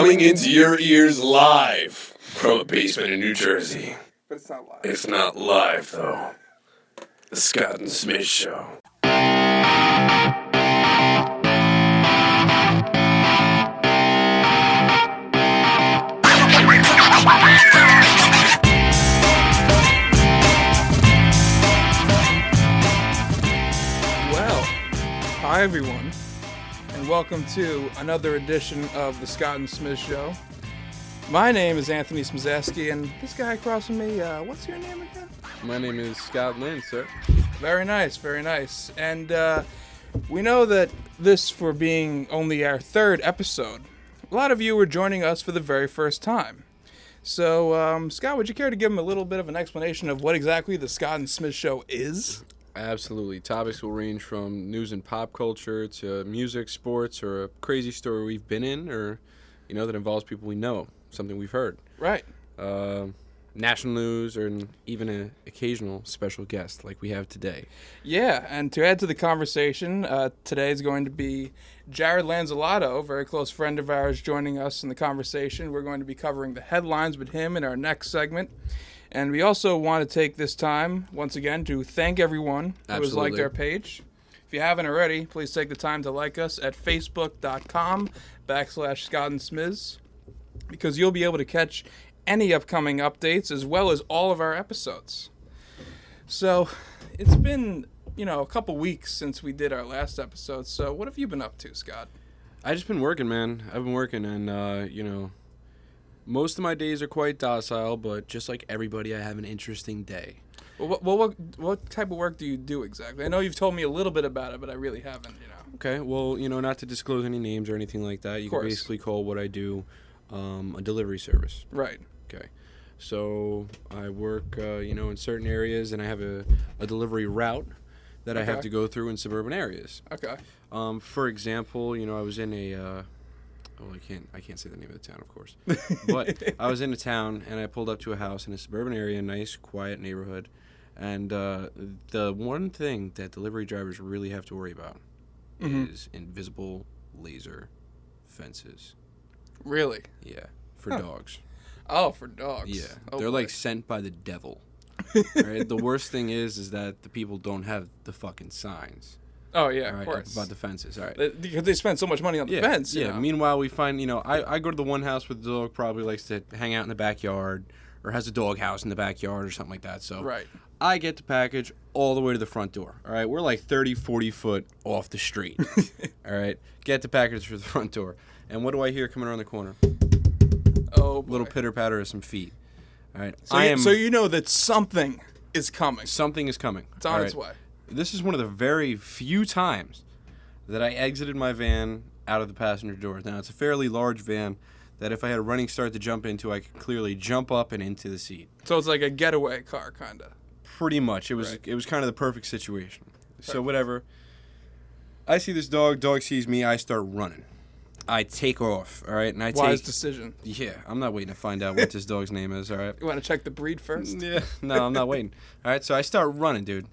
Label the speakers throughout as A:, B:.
A: Coming into your ears live from a basement in New Jersey.
B: But it's not live.
A: It's not live, though. The Scott and Smiz Show.
B: Well, hi everyone, and welcome to another edition of the Scott and Smiz Show. My name is Anthony Smizeski, and this guy across from me, what's your name again?
C: My name is Scott Lynn, sir.
B: Very nice, very nice. And we know that this, for being only our third episode, a lot of you were joining us for the very first time. So, Scott, would you care to give them a little bit of an explanation of what exactly the Scott and Smiz Show is?
C: Absolutely. Topics will range from news and pop culture to music, sports, or a crazy story we've been in, or, that involves people we know, something we've heard.
B: Right.
C: National news, or even an occasional special guest like we have today.
B: Yeah, and to add to the conversation, today is going to be Jared Lanzalotto, a very close friend of ours, joining us in the conversation. We're going to be covering the headlines with him in our next segment. And we also want to take this time, once again, to thank everyone who has liked our page. If you haven't already, please take the time to like us at facebook.com/Scott and Smiz, because you'll be able to catch any upcoming updates as well as all of our episodes. So it's been, a couple weeks since we did our last episode. So what have you been up to, Scott?
C: I just been working, man. I've been working, and, most of my days are quite docile, but just like everybody, I have an interesting day.
B: Well, what type of work do you do exactly? I know you've told me a little bit about it, but I really haven't,
C: Okay, well, not to disclose any names or anything like that. You can basically call what I do a delivery service.
B: Right.
C: Okay. So I work, in certain areas, and I have a delivery route that I have to go through in suburban areas.
B: Okay.
C: For example, I was in a... I can't say the name of the town, of course. But I was in a town, and I pulled up to a house in a suburban area, nice, quiet neighborhood. And the one thing that delivery drivers really have to worry about is invisible laser fences.
B: Really?
C: Yeah, for dogs.
B: Oh, for dogs.
C: Yeah,
B: oh,
C: they're
B: boy.
C: like sent by the devil. Right? The worst thing is that the people don't have the fucking signs.
B: Oh, yeah,
C: Right,
B: of course.
C: about the fences, all right.
B: Because they spend so much money on the fence.
C: Yeah, meanwhile, we find, I go to the one house where the dog probably likes to hang out in the backyard or has a dog house in the backyard or something like that. So
B: right.
C: I get the package all the way to the front door, all right? We're like 30, 40 foot off the street, all right? Get the package for the front door. And what do I hear coming around the corner?
B: Oh, boy.
C: Little pitter-patter of some feet, all right?
B: So you know that something is coming.
C: Something is coming.
B: It's on its way.
C: This is one of the very few times that I exited my van out of the passenger door. Now, it's a fairly large van that if I had a running start to jump into, I could clearly jump up and into the seat.
B: So it's like a getaway car, kind of.
C: Pretty much. It was kind of the perfect situation. So whatever. I see this dog sees me, I start running. I take off, all right? And
B: Wise decision.
C: Yeah, I'm not waiting to find out what this dog's name is, all right?
B: You want to check the breed first?
C: Yeah. No, I'm not waiting. All right, so I start running, dude.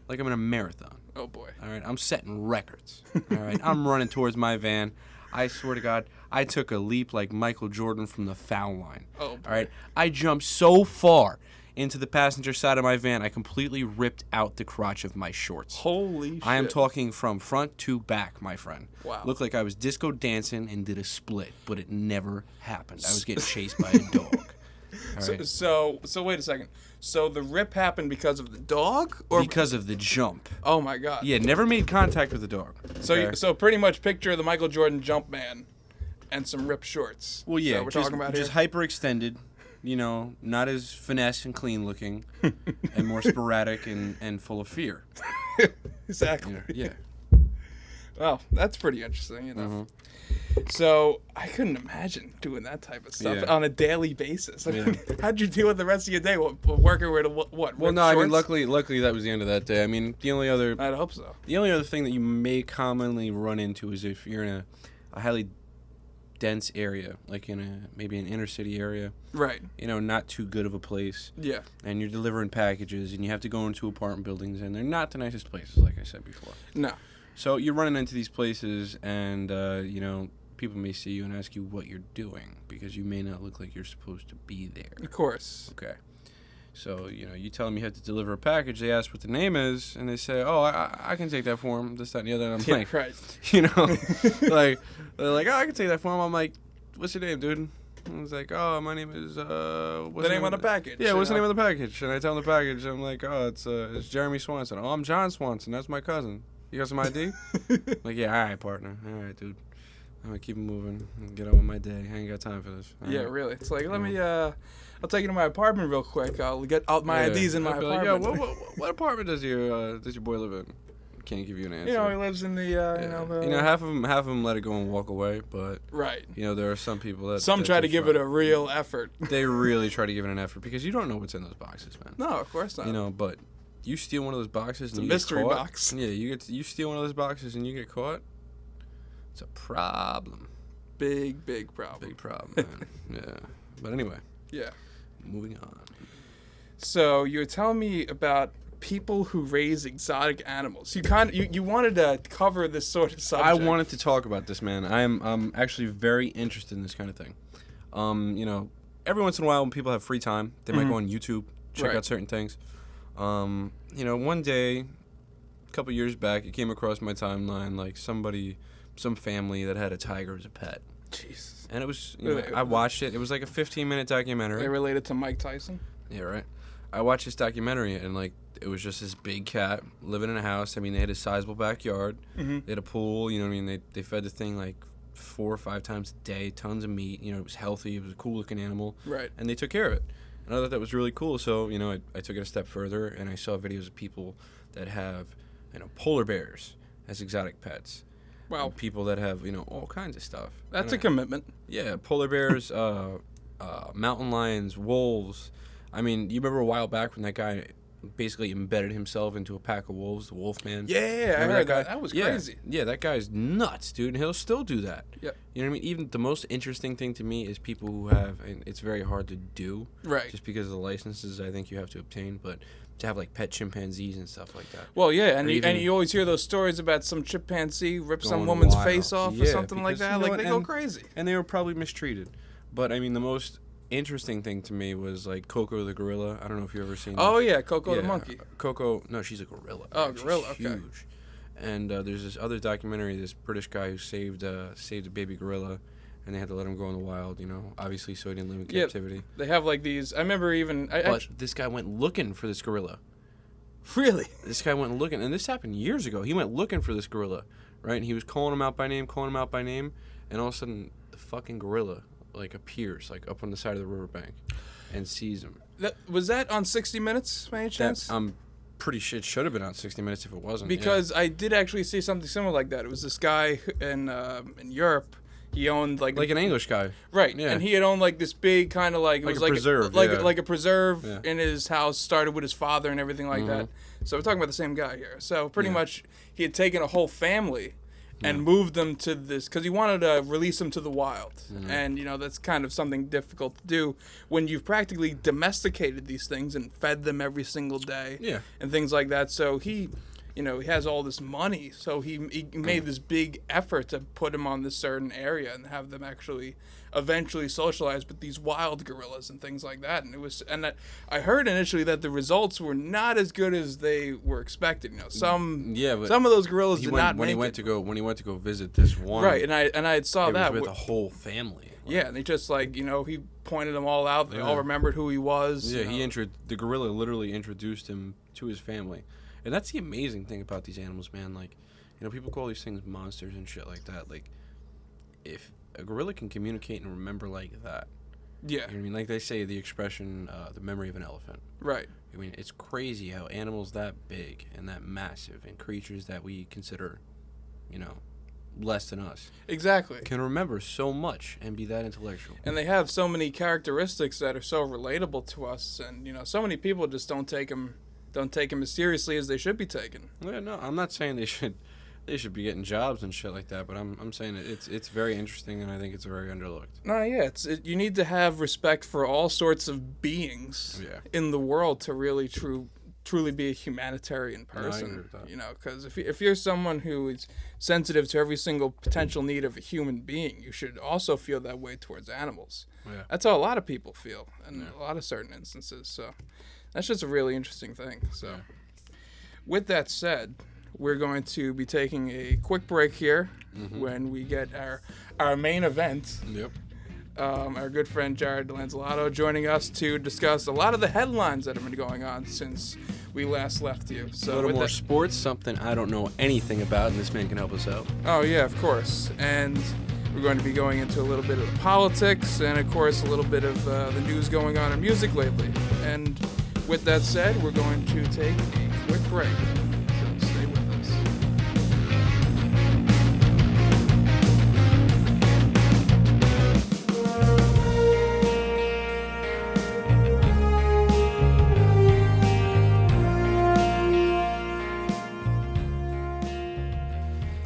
C: Like I'm in a marathon.
B: Oh, boy.
C: All right, I'm setting records. All right, I'm running towards my van. I swear to God, I took a leap like Michael Jordan from the foul line.
B: Oh, boy.
C: All right, I jumped so far into the passenger side of my van, I completely ripped out the crotch of my shorts.
B: Holy shit.
C: I am talking from front to back, my friend.
B: Wow.
C: Looked like I was disco dancing and did a split, but it never happened. I was getting chased by a dog. All right.
B: So wait a second. So the rip happened because of the dog, or
C: because of the jump?
B: Oh my God.
C: Yeah, never made contact with the dog.
B: So pretty much picture the Michael Jordan jump man, and some ripped shorts.
C: Well, yeah,
B: we're talking about
C: just hyperextended. Not as finesse and clean looking, and more sporadic and full of fear.
B: Exactly.
C: Yeah.
B: Well, that's pretty interesting, So I couldn't imagine doing that type of stuff on a daily basis. I mean, how'd you deal with the rest of your day? Working with what?
C: Well, no, shorts? I mean, luckily that was the end of that day. I mean,
B: I'd hope so.
C: The only other thing that you may commonly run into is if you're in a highly dense area, like maybe an inner city area.
B: Right.
C: Not too good of a place.
B: Yeah.
C: And you're delivering packages, and you have to go into apartment buildings, and they're not the nicest places, like I said before.
B: No.
C: So you're running into these places, and people may see you and ask you what you're doing because you may not look like you're supposed to be there.
B: Of course.
C: Okay. So, you tell them you have to deliver a package, they ask what the name is, and they say, oh, I can take that for them, this, that, and the other. And I'm like,
B: right.
C: like, they're like, oh, I can take that for them. I'm like, what's your name, dude? And I was like, oh, my name is, what's
B: the name on the package.
C: Yeah, what's the name of the package? And I tell them the package, I'm like, oh, it's Jeremy Swanson. Oh, I'm John Swanson, that's my cousin. You got some ID? Like, yeah, all right, partner. All right, dude. I'm gonna keep it moving and get on with my day. I ain't got time for this.
B: Yeah, really. It's like, let me, I'll take you to my apartment real quick. I'll get out my IDs in my apartment.
C: Like, yeah, what apartment does your boy live in? Can't give you an answer.
B: He lives in the,
C: half of them let it go and walk away, but
B: right.
C: There are some people that
B: try to give it a real effort.
C: They really try to give it an effort because you don't know what's in those boxes, man.
B: No, of course not.
C: But you steal one of those boxes and
B: it's
C: you
B: a mystery
C: get caught.
B: box.
C: Yeah, you steal one of those boxes and you get caught. It's a problem.
B: Big problem.
C: Big problem, man. Yeah. But anyway.
B: Yeah.
C: Moving on.
B: So you were telling me about people who raise exotic animals. You wanted to cover this sort of subject.
C: I wanted to talk about this, man. I'm actually very interested in this kind of thing. Every once in a while when people have free time, they might go on YouTube, check out certain things. One day, a couple years back, it came across my timeline like some family that had a tiger as a pet.
B: Jesus.
C: And it was, I watched it. It was like a 15-minute documentary.
B: They related to Mike Tyson?
C: Yeah, right. I watched this documentary, and, it was just this big cat living in a house. I mean, they had a sizable backyard. Mm-hmm. They had a pool, They fed the thing, 4 or 5 times a day, tons of meat. It was healthy. It was a cool-looking animal.
B: Right.
C: And they took care of it. And I thought that was really cool. So, I took it a step further, and I saw videos of people that have, polar bears as exotic pets.
B: Wow.
C: And people that have, all kinds of stuff.
B: That's a commitment.
C: Yeah, polar bears, mountain lions, wolves. I mean, you remember a while back when that guy basically embedded himself into a pack of wolves, the Wolfman?
B: Yeah, I heard that. That was crazy.
C: Yeah, that guy's nuts, dude, and he'll still do that.
B: Yep.
C: You know what I mean? Even the most interesting thing to me is people who have, and it's very hard to do.
B: Right.
C: Just because of the licenses I think you have to obtain, but to have, pet chimpanzees and stuff like that.
B: Well, yeah, and you always hear those stories about some chimpanzee rip some woman's face off or something like that. They go crazy.
C: And they were probably mistreated. But, I mean, the most interesting thing to me was Coco the gorilla. I don't know if you've ever seen
B: Oh yeah, Coco the monkey.
C: Coco, no, she's a gorilla.
B: Oh, gorilla, okay.
C: Huge. And there's this other documentary, this British guy who saved a baby gorilla, and they had to let him go in the wild, obviously so he didn't live in captivity.
B: They have these. I remember even.
C: But this guy went looking for this gorilla.
B: Really?
C: This guy went looking, and this happened years ago. He went looking for this gorilla, right? And he was calling him out by name, and all of a sudden the fucking gorilla appears up on the side of the riverbank and sees him.
B: Was that on 60 Minutes by any chance?
C: I'm pretty sure it should have been on 60 Minutes if it wasn't.
B: Because I did actually see something similar like that. It was this guy in Europe. He owned
C: like an English guy,
B: right? Yeah. And he had owned this big kind of it was
C: a preserve,
B: like a preserve in his house. Started with his father and everything like that. So we're talking about the same guy here. So pretty much he had taken a whole family and moved them to this because he wanted to release them to the wild. And that's kind of something difficult to do when you've practically domesticated these things and fed them every single day and things like that. So he has all this money, so he made this big effort to put them on this certain area and have them actually eventually socialize with these wild gorillas and things like that. And I heard initially that the results were not as good as they were expected. Some of those gorillas did not make it.
C: When he went to go visit this one,
B: right? And I saw that
C: with a whole family.
B: Yeah, and they just he pointed them all out. They all remembered who he was.
C: Yeah, the gorilla literally introduced him to his family. And that's the amazing thing about these animals, man. People call these things monsters and shit like that. If a gorilla can communicate and remember like that.
B: Yeah.
C: You know what I mean? Like they say the expression, the memory of an elephant.
B: Right.
C: I mean, it's crazy how animals that big and that massive and creatures that we consider, less than us.
B: Exactly.
C: Can remember so much and be that intellectual.
B: And they have so many characteristics that are so relatable to us. And, so many people just don't take them as seriously as they should be taken.
C: Yeah, no, I'm not saying they should be getting jobs and shit like that, but I'm saying it's very interesting and I think it's very underlooked.
B: No, yeah, you need to have respect for all sorts of beings in the world to really truly be a humanitarian
C: No, I agree
B: person.
C: with that.
B: You know, because if you're someone who is sensitive to every single potential need of a human being, you should also feel that way towards animals.
C: Yeah.
B: That's how a lot of people feel in a lot of certain instances. So that's just a really interesting thing. So with that said, we're going to be taking a quick break here when we get our main event.
C: Yep.
B: Our good friend Jared Lanzalotto joining us to discuss a lot of the headlines that have been going on since we last left you. So
C: A little
B: with
C: more
B: that,
C: sports, something I don't know anything about, and this man can help us out.
B: oh yeah, of course. And we're going to be going into a little bit of the politics and of course a little bit of the news going on in music lately. And with that said, we're going to take a quick break. So stay with us.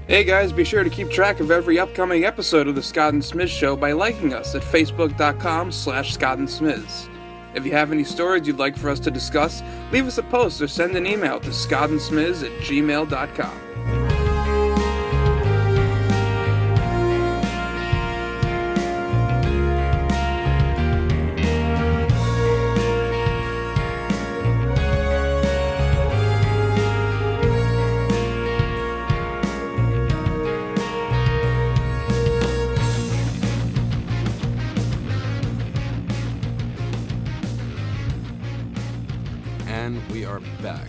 D: Hey guys, be sure to keep track of every upcoming episode of the Scott and Smiz Show by liking us at facebook.com/ScottandSmiz. If you have any stories you'd like for us to discuss, leave us a post or send an email to scottandsmiz@gmail.com.
C: And we are back.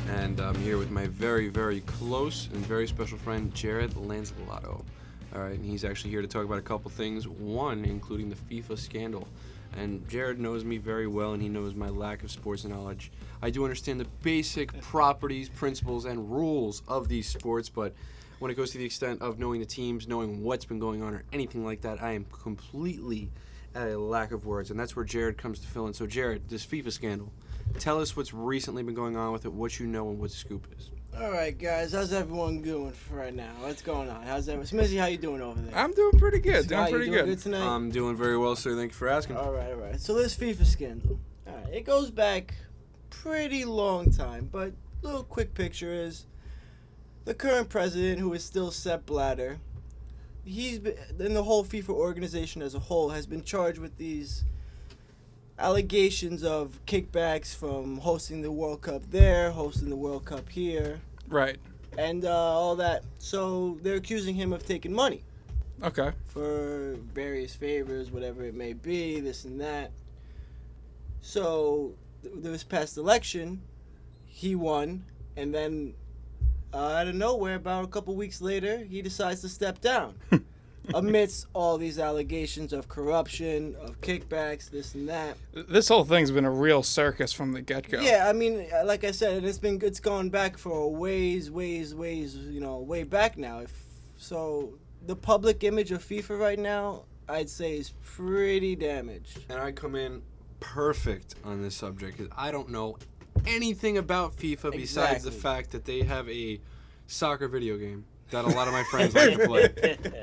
C: And I'm here with my very, very close and very special friend, Jared Lanzalotto. All right, and he's actually here to talk about a couple things. One, including the FIFA Scandal. And Jared knows me very well, and he knows my lack of sports knowledge. I do understand the basic properties, principles, and rules of these sports, but when it goes to the extent of knowing the teams, knowing what's been going on, or anything like that, I am completely at a lack of words, and that's where Jared comes to fill in. So, Jared, this FIFA Scandal, tell us what's recently been going on with it, what you know, and what the scoop is.
E: All right, guys. How's everyone doing for right now? What's going on? How's everyone? Smizzy, how you doing over there?
B: I'm doing pretty good.
E: Scott,
B: Doing pretty
E: you doing
B: good.
E: good tonight?
C: I'm doing very well, sir. Thank you for asking.
E: All right. So this FIFA scandal. All right, it goes back pretty long time, but little quick picture is the current president, who is still Sepp Blatter. He's been, and the whole FIFA organization as a whole has been charged with these allegations of kickbacks from hosting the World Cup there, hosting the World Cup here,
B: Right.
E: and all that. So they're accusing him of taking money
B: Okay.
E: for various favors, whatever it may be, this and that. So this past election, he won, and then out of nowhere, about a couple weeks later, he decides to step down. Amidst all these allegations of corruption, of kickbacks, this and that.
B: This whole thing's been a real circus from the get-go.
E: Yeah, I mean, like I said, it's gone back for ways, way back now. So the public image of FIFA right now, I'd say, is pretty damaged.
C: And I come in perfect on this subject because I don't know anything about FIFA besides the
E: Exactly.
C: fact that they have a soccer video game that a lot of my friends like to play.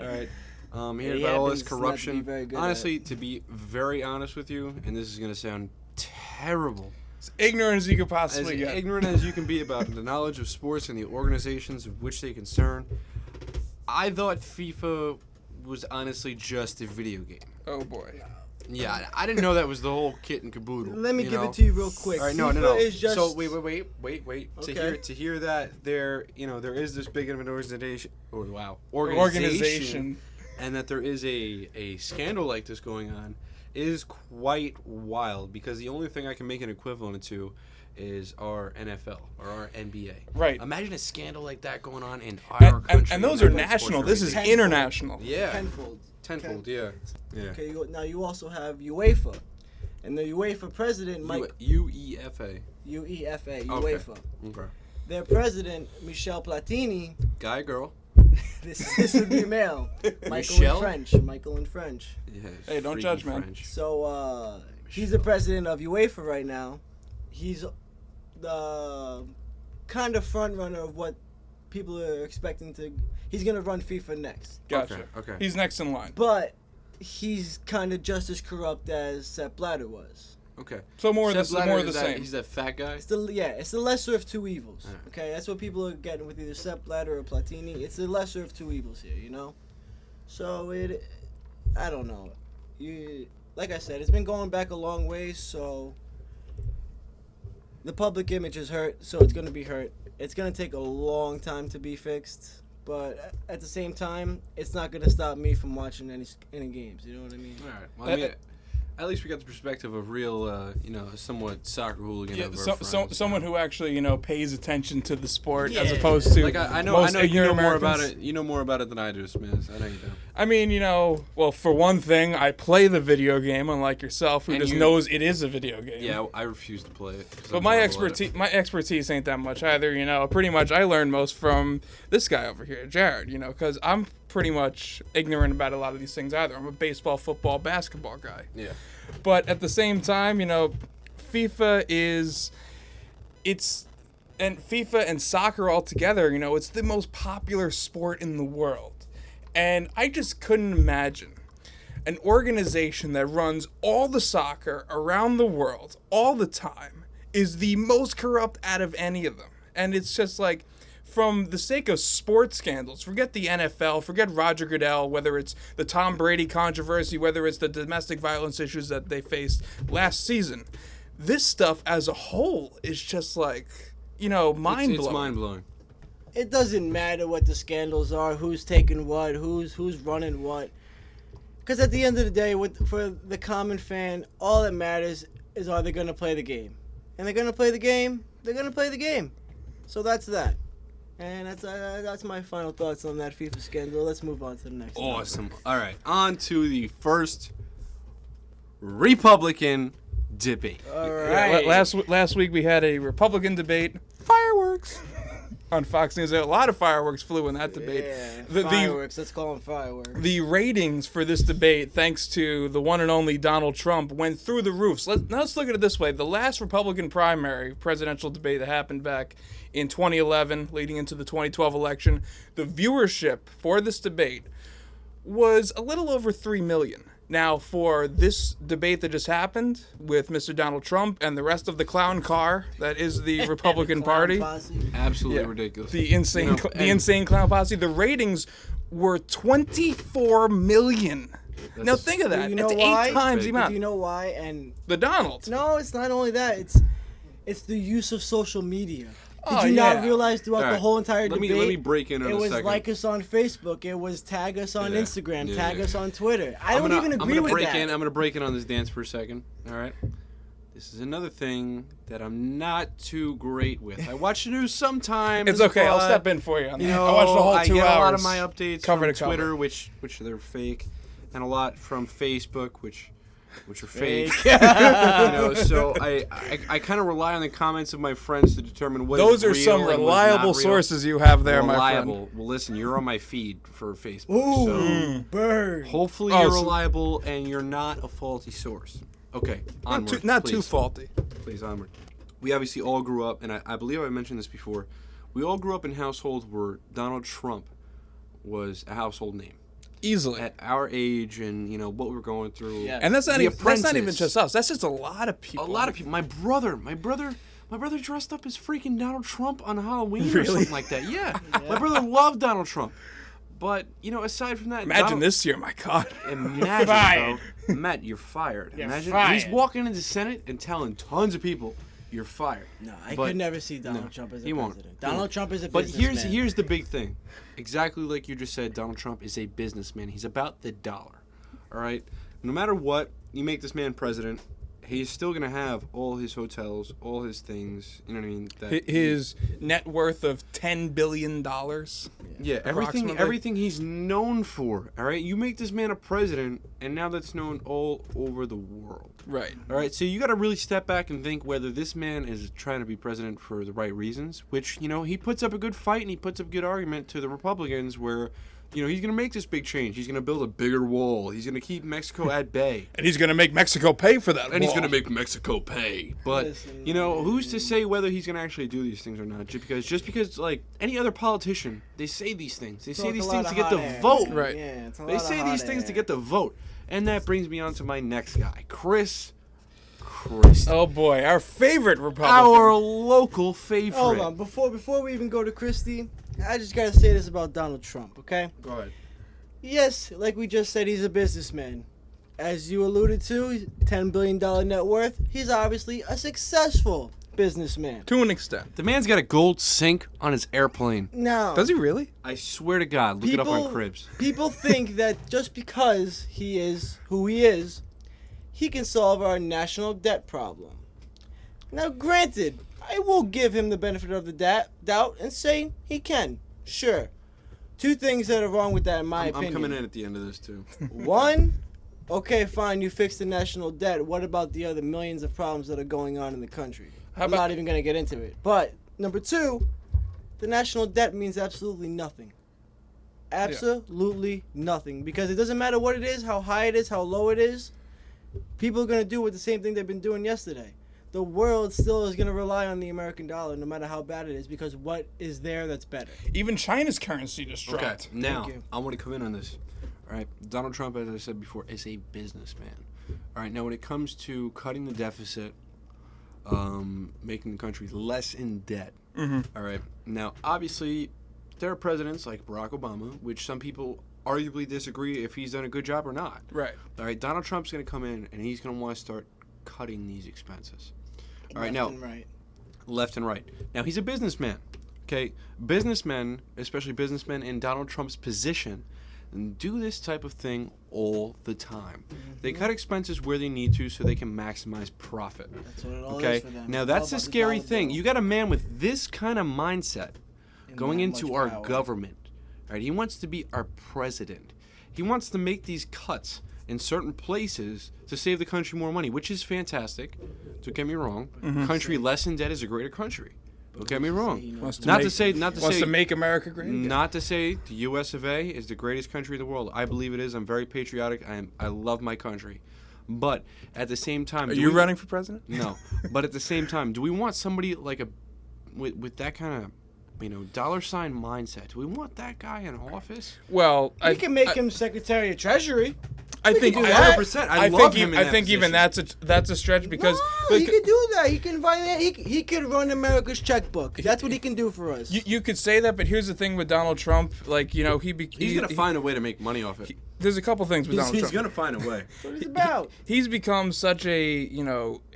C: All right. Hear
E: He
C: about all this
E: happens not to be
C: corruption.
E: very good at
C: Honestly, to be very honest with you, and this is going to sound terrible,
B: As ignorant as you could
C: as
B: possibly get.
C: ignorant as you can be about the knowledge of sports and the organizations of which they concern, I thought FIFA was honestly just a video game.
B: Oh boy.
C: Yeah, I didn't know that was the whole kit and caboodle.
E: Let me
C: you
E: give
C: know?
E: it to you real quick.
C: All right,
E: FIFA
C: no.
E: is just...
C: So wait.
E: Okay.
C: To hear that there is this big of an organization. Oh wow,
B: Organization.
C: and that there is a scandal like this going on is quite wild because the only thing I can make an equivalent to is our NFL or our NBA.
B: Right.
C: Imagine a scandal like that going on in our country.
B: And those are
C: American sports
B: national. This is
C: organization.
B: international.
C: Yeah.
E: Tenfold.
C: Yeah.
E: Okay, now you also have UEFA. And the UEFA president,
C: UEFA.
E: UEFA,
C: Okay.
E: UEFA.
C: Okay.
E: Their president, Michel Platini,
C: Guy, girl.
E: this would be male.
C: Michel?
E: Michael in French.
C: Yeah,
B: Hey, don't
C: freaky
B: judge, man.
C: French.
E: So, he's the president of UEFA right now. He's the kind of front runner of what people are expecting to... He's going to run FIFA next.
B: Gotcha.
C: Okay.
B: He's next in line.
E: But he's kind of just as corrupt as Sepp Blatter was.
C: Okay.
B: So more
C: Sepp
B: of the
C: Blatter,
B: more of the
C: is that-
B: same.
C: He's that fat guy.
E: It's the lesser of two evils.
C: Alright.
E: Okay, that's what people are getting with either Sepp Blatter or Platini. It's the lesser of two evils here, you know. So I don't know. Like I said, it's been going back a long way. So the public image is hurt. So it's gonna be hurt. It's gonna take a long time to be fixed. But at the same time, it's not gonna stop me from watching any games. You know what I mean?
C: All right. Well, I mean, at least we got the perspective of real, somewhat soccer hooligan.
B: Yeah,
C: of our friends,
B: someone who actually pays attention to the sport as
E: Yeah.
B: opposed to
C: Like I know
B: most
C: you know
B: ignorant
C: more about
B: Americans.
C: it. You know more about it than I do, Smiz. I know you do.
B: I mean, well, for one thing, I play the video game, unlike yourself, who
C: And
B: just
C: you-
B: knows it is a video game.
C: Yeah, I refuse to play it. 'cause
B: But
C: I'm
B: my
C: horrible at it.
B: expertise ain't that much either. Pretty much I learned most from this guy over here, Jared. Because I'm pretty much ignorant about a lot of these things either. I'm a baseball, football, basketball guy.
C: Yeah.
B: But at the same time, FIFA and FIFA and soccer altogether, it's the most popular sport in the world. And I just couldn't imagine an organization that runs all the soccer around the world all the time is the most corrupt out of any of them. And it's just like, from the sake of sports scandals, forget the NFL, forget Roger Goodell, whether it's the Tom Brady controversy, whether it's the domestic violence issues that they faced last season. This stuff as a whole is just like, mind-blowing.
C: It's mind-blowing.
E: It doesn't matter what the scandals are, who's taking what, who's running what. Because at the end of the day, for the common fan, all that matters is, are they going to play the game? And they're going to play the game, they're going to play the game. So that's that. And that's my final thoughts on that FIFA scandal. Let's move on to the next.
C: Awesome. All right, on to the first Republican debate.
E: All
B: Yeah,
E: right.
B: last week we had a Republican debate. Fireworks. On Fox News. A lot of fireworks flew in that debate.
E: Yeah, fireworks. Let's call them fireworks.
B: The ratings for this debate, thanks to the one and only Donald Trump, went through the roof. So let's look at it this way. The last Republican primary presidential debate that happened back in 2011, leading into the 2012 election, the viewership for this debate was a little over 3 million. Now, for this debate that just happened with Mr. Donald Trump and the rest of the clown car that is the Republican
E: Clown
B: Party,
E: posse.
C: Absolutely
B: Yeah.
C: ridiculous.
B: the insane,
C: You know,
B: the
C: and-
B: insane clown posse, the ratings were 24 million. Now think of that.
E: You know
B: it's
E: why?
B: 8 times the
C: Big.
B: amount.
E: Do you know why? And
B: The Donald.
E: no, it's not only that. It's the use of social media. Did
B: Oh,
E: you
B: yeah.
E: not realize throughout
C: All
E: the
C: right.
E: whole entire
C: Let
E: debate?
C: me break in on
E: it
C: a
E: was
C: second.
E: like us on Facebook. It was tag us on
C: Yeah.
E: Instagram.
C: Yeah,
E: Tag
C: yeah.
E: us on Twitter. I don't
C: I'm
E: even agree with
C: break
E: that.
C: I'm gonna break in on this dance for a second. All right. This is another thing that I'm not too great with. I watch the news sometimes.
B: It's okay. I'll
C: but,
B: step in for you on that.
C: You know,
B: I watched the whole 2
C: I get
B: hours.
C: a lot of my updates
B: cover
C: from
B: to cover.
C: Twitter, which they're fake, and a lot from Facebook, which are fake. So I kind of rely on the comments of my friends to determine what
B: Those
C: is
B: are
C: real
B: some
C: and what's
B: reliable
C: not real.
B: sources you have there, my
C: Reliable.
B: friend.
C: Well, listen, you're on my feed for Facebook.
E: Ooh,
C: So
E: bird.
C: hopefully
B: Oh,
C: you're
B: so-
C: reliable and you're not a faulty source. Okay, onward.
B: Not too
C: please.
B: faulty.
C: Please, onward. We obviously all grew up, and I believe I mentioned this before, we all grew up in households where Donald Trump was a household name.
B: Easily.
C: At our age and, what we were going through.
E: Yeah.
B: And that's not
C: The
B: even
C: Apprentice.
B: just us. That's just a lot of people.
C: A lot of people. My brother dressed up as freaking Donald Trump on Halloween or
B: Really?
C: something like that. Yeah. My brother loved Donald Trump. But, aside from that,
B: Imagine
C: Donald,
B: this year, my God.
C: Imagine,
B: Fired.
C: bro. Matt, you're fired.
E: You're
C: Imagine
E: fired.
C: he's walking into the Senate and telling tons of people, you're fired.
E: No, I
C: But-
E: could never see Donald
C: no,
E: Trump as a
C: he won't.
E: president.
C: He won't.
E: Donald Trump is a
C: But
E: businessman.
C: here's the big thing. Exactly like you just said, Donald Trump is a businessman. He's about the dollar. All right? No matter what, you make this man president, he's still going to have all his hotels, all his things, you know what I mean? That
B: His net worth of $10 billion.
C: Yeah,
B: approximately.
C: everything he's known for. All right? You make this man a president, and now that's known all over the world.
B: Right.
C: All right, so you got to really step back and think whether this man is trying to be president for the right reasons, which, he puts up a good fight and he puts up a good argument to the Republicans where, he's going to make this big change. He's going to build a bigger wall. He's going to keep Mexico at bay.
B: And he's going to make Mexico pay for that.
C: And he's
B: wall.
C: going to make Mexico pay. But,
E: Listen,
C: who's to say whether he's going to actually do these things or not? Just because, like, any other politician, they say these things. They say
E: Talk
C: these
E: a lot
C: things
E: of
C: to get
E: hot
C: the
E: air.
C: vote.
B: Right.
E: Yeah, it's a
C: They
E: lot of
C: say
E: hot
C: these things to
E: air.
C: get the vote. And that brings me on to my next guy, Chris Christie.
B: Oh boy, our favorite Republican.
C: Our local favorite.
E: Hold on, before we even go to Christie, I just gotta say this about Donald Trump, okay?
C: Go ahead.
E: Yes, like we just said, he's a businessman. As you alluded to, $10 billion net worth. He's obviously a successful businessman.
B: To an extent.
C: The man's got a gold sink on his airplane.
E: Now,
B: Does he really?
C: I swear to God, look it up on Cribs.
E: People think that just because he is who he is, he can solve our national debt problem. Now, granted, I will give him the benefit of the doubt and say he can. Sure. Two things that are wrong with that, in my opinion.
C: I'm coming in at the end of this, too.
E: One, okay, fine, you fixed the national debt. What about the other millions of problems that are going on in the country? I'm not even going to get into it. But, number two, the national debt means absolutely nothing. Absolutely nothing. Because it doesn't matter what it is, how high it is, how low it is. People are going to do with the same thing they've been doing yesterday. The world still is going to rely on the American dollar no matter how bad it is, because what is there that's better?
B: Even China's currency just dropped.
C: Okay, now,
E: you.
C: I want to come in on this. All right, Donald Trump, as I said before, is a businessman. All right, now when it comes to cutting the deficit, making the country less in debt, all right, now, obviously, there are presidents like Barack Obama, which some people arguably disagree if he's done a good job or not.
B: Right.
C: All right, Donald Trump's going to come in, and he's going to want to start cutting these expenses. All right,
E: Left
C: now,
E: and right.
C: left and right. Now, he's a businessman, okay? Businessmen, especially businessmen in Donald Trump's position, do this type of thing all the time. They cut expenses where they need to so they can maximize profit.
E: That's what it all
C: Okay?
E: is for them.
C: Now,
E: It's
C: that's
E: all
C: the
E: about
C: scary
E: dollar
C: thing.
E: bill.
C: You got a man with this kind of mindset
E: And
C: going
E: that
C: into
E: much
C: our
E: power.
C: government. All right? He wants to be our president. He wants to make these cuts in certain places to save the country more money, which is fantastic. Don't get me wrong. Country less in debt is a greater country. Don't get me wrong.
B: Wants to
C: Not
B: make,
C: to say,
B: wants to make America great again.
C: not to say the U.S. of A. is the greatest country in the world. I believe it is. I'm very patriotic. I love my country. But at the same time,
B: Are you running for president?
C: No. But at the same time, do we want somebody like with that kind of dollar sign mindset? Do we want that guy in office?
B: Well,
E: We can make him Secretary of Treasury.
B: I think
E: do that.
C: 100%. I love him in
B: I
C: that
B: think even
C: position.
B: that's a stretch because
E: No, he could do that. He can he could run America's checkbook. That's what he can do for us.
B: you could say that, but here's the thing with Donald Trump, like
C: He's going to find a way to make money off it.
B: There's a couple things with Donald
C: He's
B: Trump.
C: going to find a way.
E: That's what it's about.
B: He's become such a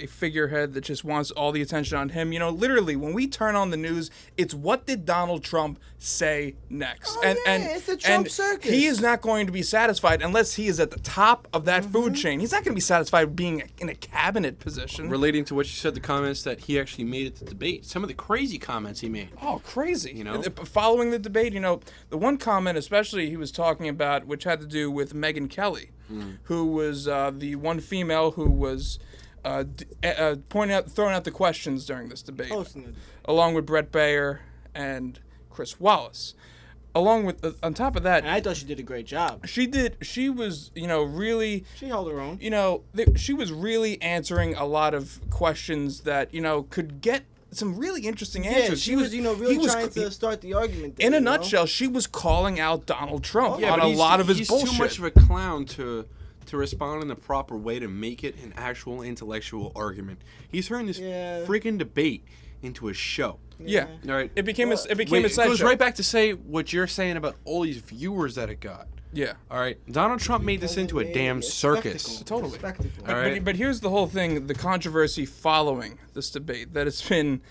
B: a figurehead that just wants all the attention on him. Literally, when we turn on the news, it's what did Donald Trump say next?
E: Oh, yeah, it's the Trump circus.
B: He is not going to be satisfied unless he is at the top of that food chain. He's not going to be satisfied being in a cabinet position.
C: Relating to what you said, the comments that he actually made at the debate, some of the crazy comments he made.
B: Oh, crazy.
C: know?
B: Following the debate, the one comment especially he was talking about, which had to do with Megyn Kelly, who was the one female who was throwing out the questions during this debate, along with Brett Baer and Chris Wallace. Along with, on top of that,
E: And I thought she did a great job.
B: she was, really,
E: She held her own.
B: she was really answering a lot of questions that, could get some really interesting answers.
E: Yeah, she was, really trying to start the argument. There,
B: in a nutshell, she was calling out Donald Trump on
C: but
B: a lot of his
C: he's
B: bullshit.
C: too much of a clown to respond in the proper way to make it an actual intellectual argument. He's turning this freaking debate into a show.
B: Yeah.
C: All right.
B: It became a
C: It
B: sideshow.
C: goes right back to say what you're saying about all these viewers that it got.
B: Yeah.
C: All right. Donald Trump made this into a damn circus.
E: Spectacle.
B: Totally.
E: Spectacle.
C: All right.
B: But here's the whole thing, the controversy following this debate, that it's been,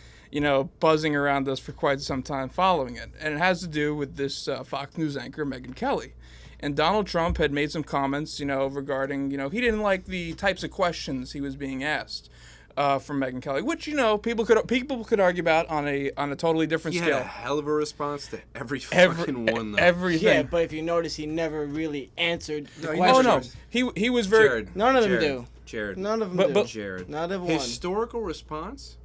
B: buzzing around us for quite some time following it. And it has to do with this Fox News anchor, Megyn Kelly. And Donald Trump had made some comments, regarding, he didn't like the types of questions he was being asked from Megyn Kelly, which, people could argue about on a totally different
C: He
B: scale.
C: had a hell of a response to every fucking one, though.
B: Everything.
E: Yeah, but if you notice, he never really answered the
C: he
E: question.
B: Oh, no. He was very...
C: Jared.
E: None of them
C: Jared,
E: do.
C: Jared.
E: None of them
B: But-
E: do.
B: but-
C: Jared.
E: Not of one.
C: Historical response?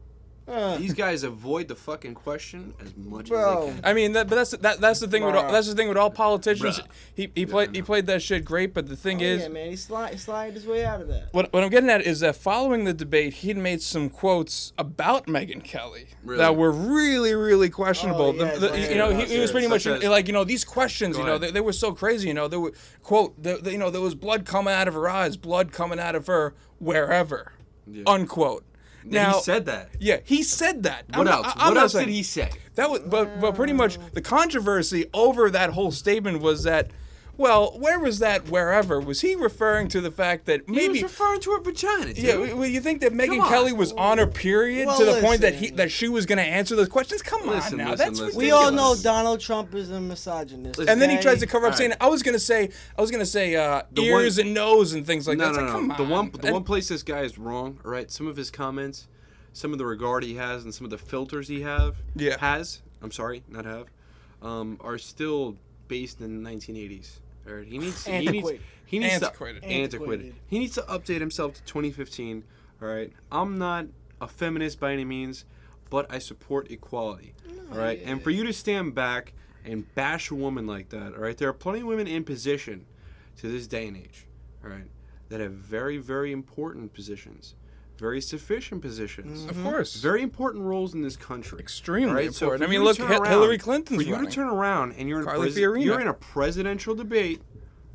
C: These guys avoid the fucking question as much
E: Bro.
C: as they can.
B: I mean, but that's the thing with
E: Bruh.
B: that's the thing with all politicians.
C: Bruh.
B: He played that shit great, but the thing is,
E: yeah, man, he slid his way out of that.
B: what I'm getting at is that following the debate, he'd made some quotes about Megyn Kelly
C: Really?
B: that were really, really questionable.
E: Oh, yeah,
B: He was pretty much
C: such as-
B: like, these questions,
C: Go ahead.
B: they were so crazy. There were quote, there was blood coming out of her eyes, blood coming out of her wherever.
C: Yeah.
B: unquote. Now,
C: he said that.
B: Yeah, he said that.
C: What else?
B: I'm
C: What
B: not
C: else
B: saying-
C: did he say?
B: That was, but pretty much the controversy over that whole statement was that, well, where was that? Wherever was he referring to the fact that
C: He
B: maybe?
C: was referring to her vagina, dude.
B: Yeah, well, you think that Megyn
C: Come on.
B: Kelly was on her period
E: Well,
B: to the point that
E: listen.
B: that she was going to answer those questions? Come
C: Listen,
B: on now,
C: listen,
B: that's
C: listen.
E: We all know
B: ridiculous.
E: Donald Trump is a misogynist.
B: And then he
E: okay?
B: tries to cover up
C: All
B: saying,
C: right.
B: I was gonna say ears and nose and things like that. It's like, come on.
C: The one place this guy is wrong, all right? Some of his comments, some of the regard he has, and some of the filters he has, I'm sorry, not have, are still based in the 1980s. All right? He needs
B: Antiquated.
C: antiquated. He needs to update himself to 2015. All right? I'm not a feminist by any means, but I support equality. All right? And for you to stand back and bash a woman like that, all right? There are plenty of women in position to this day and age, all right, that have very, very important positions, very sufficient positions,
B: Of course.
C: very important roles in this country.
B: Extremely
C: All right, so
B: important.
C: for
B: I mean,
C: you to
B: look,
C: turn around-
B: Hillary Clinton's
C: For you
B: running.
C: to turn around and you're in,
B: Carly Fiorina.
C: you're in a presidential debate,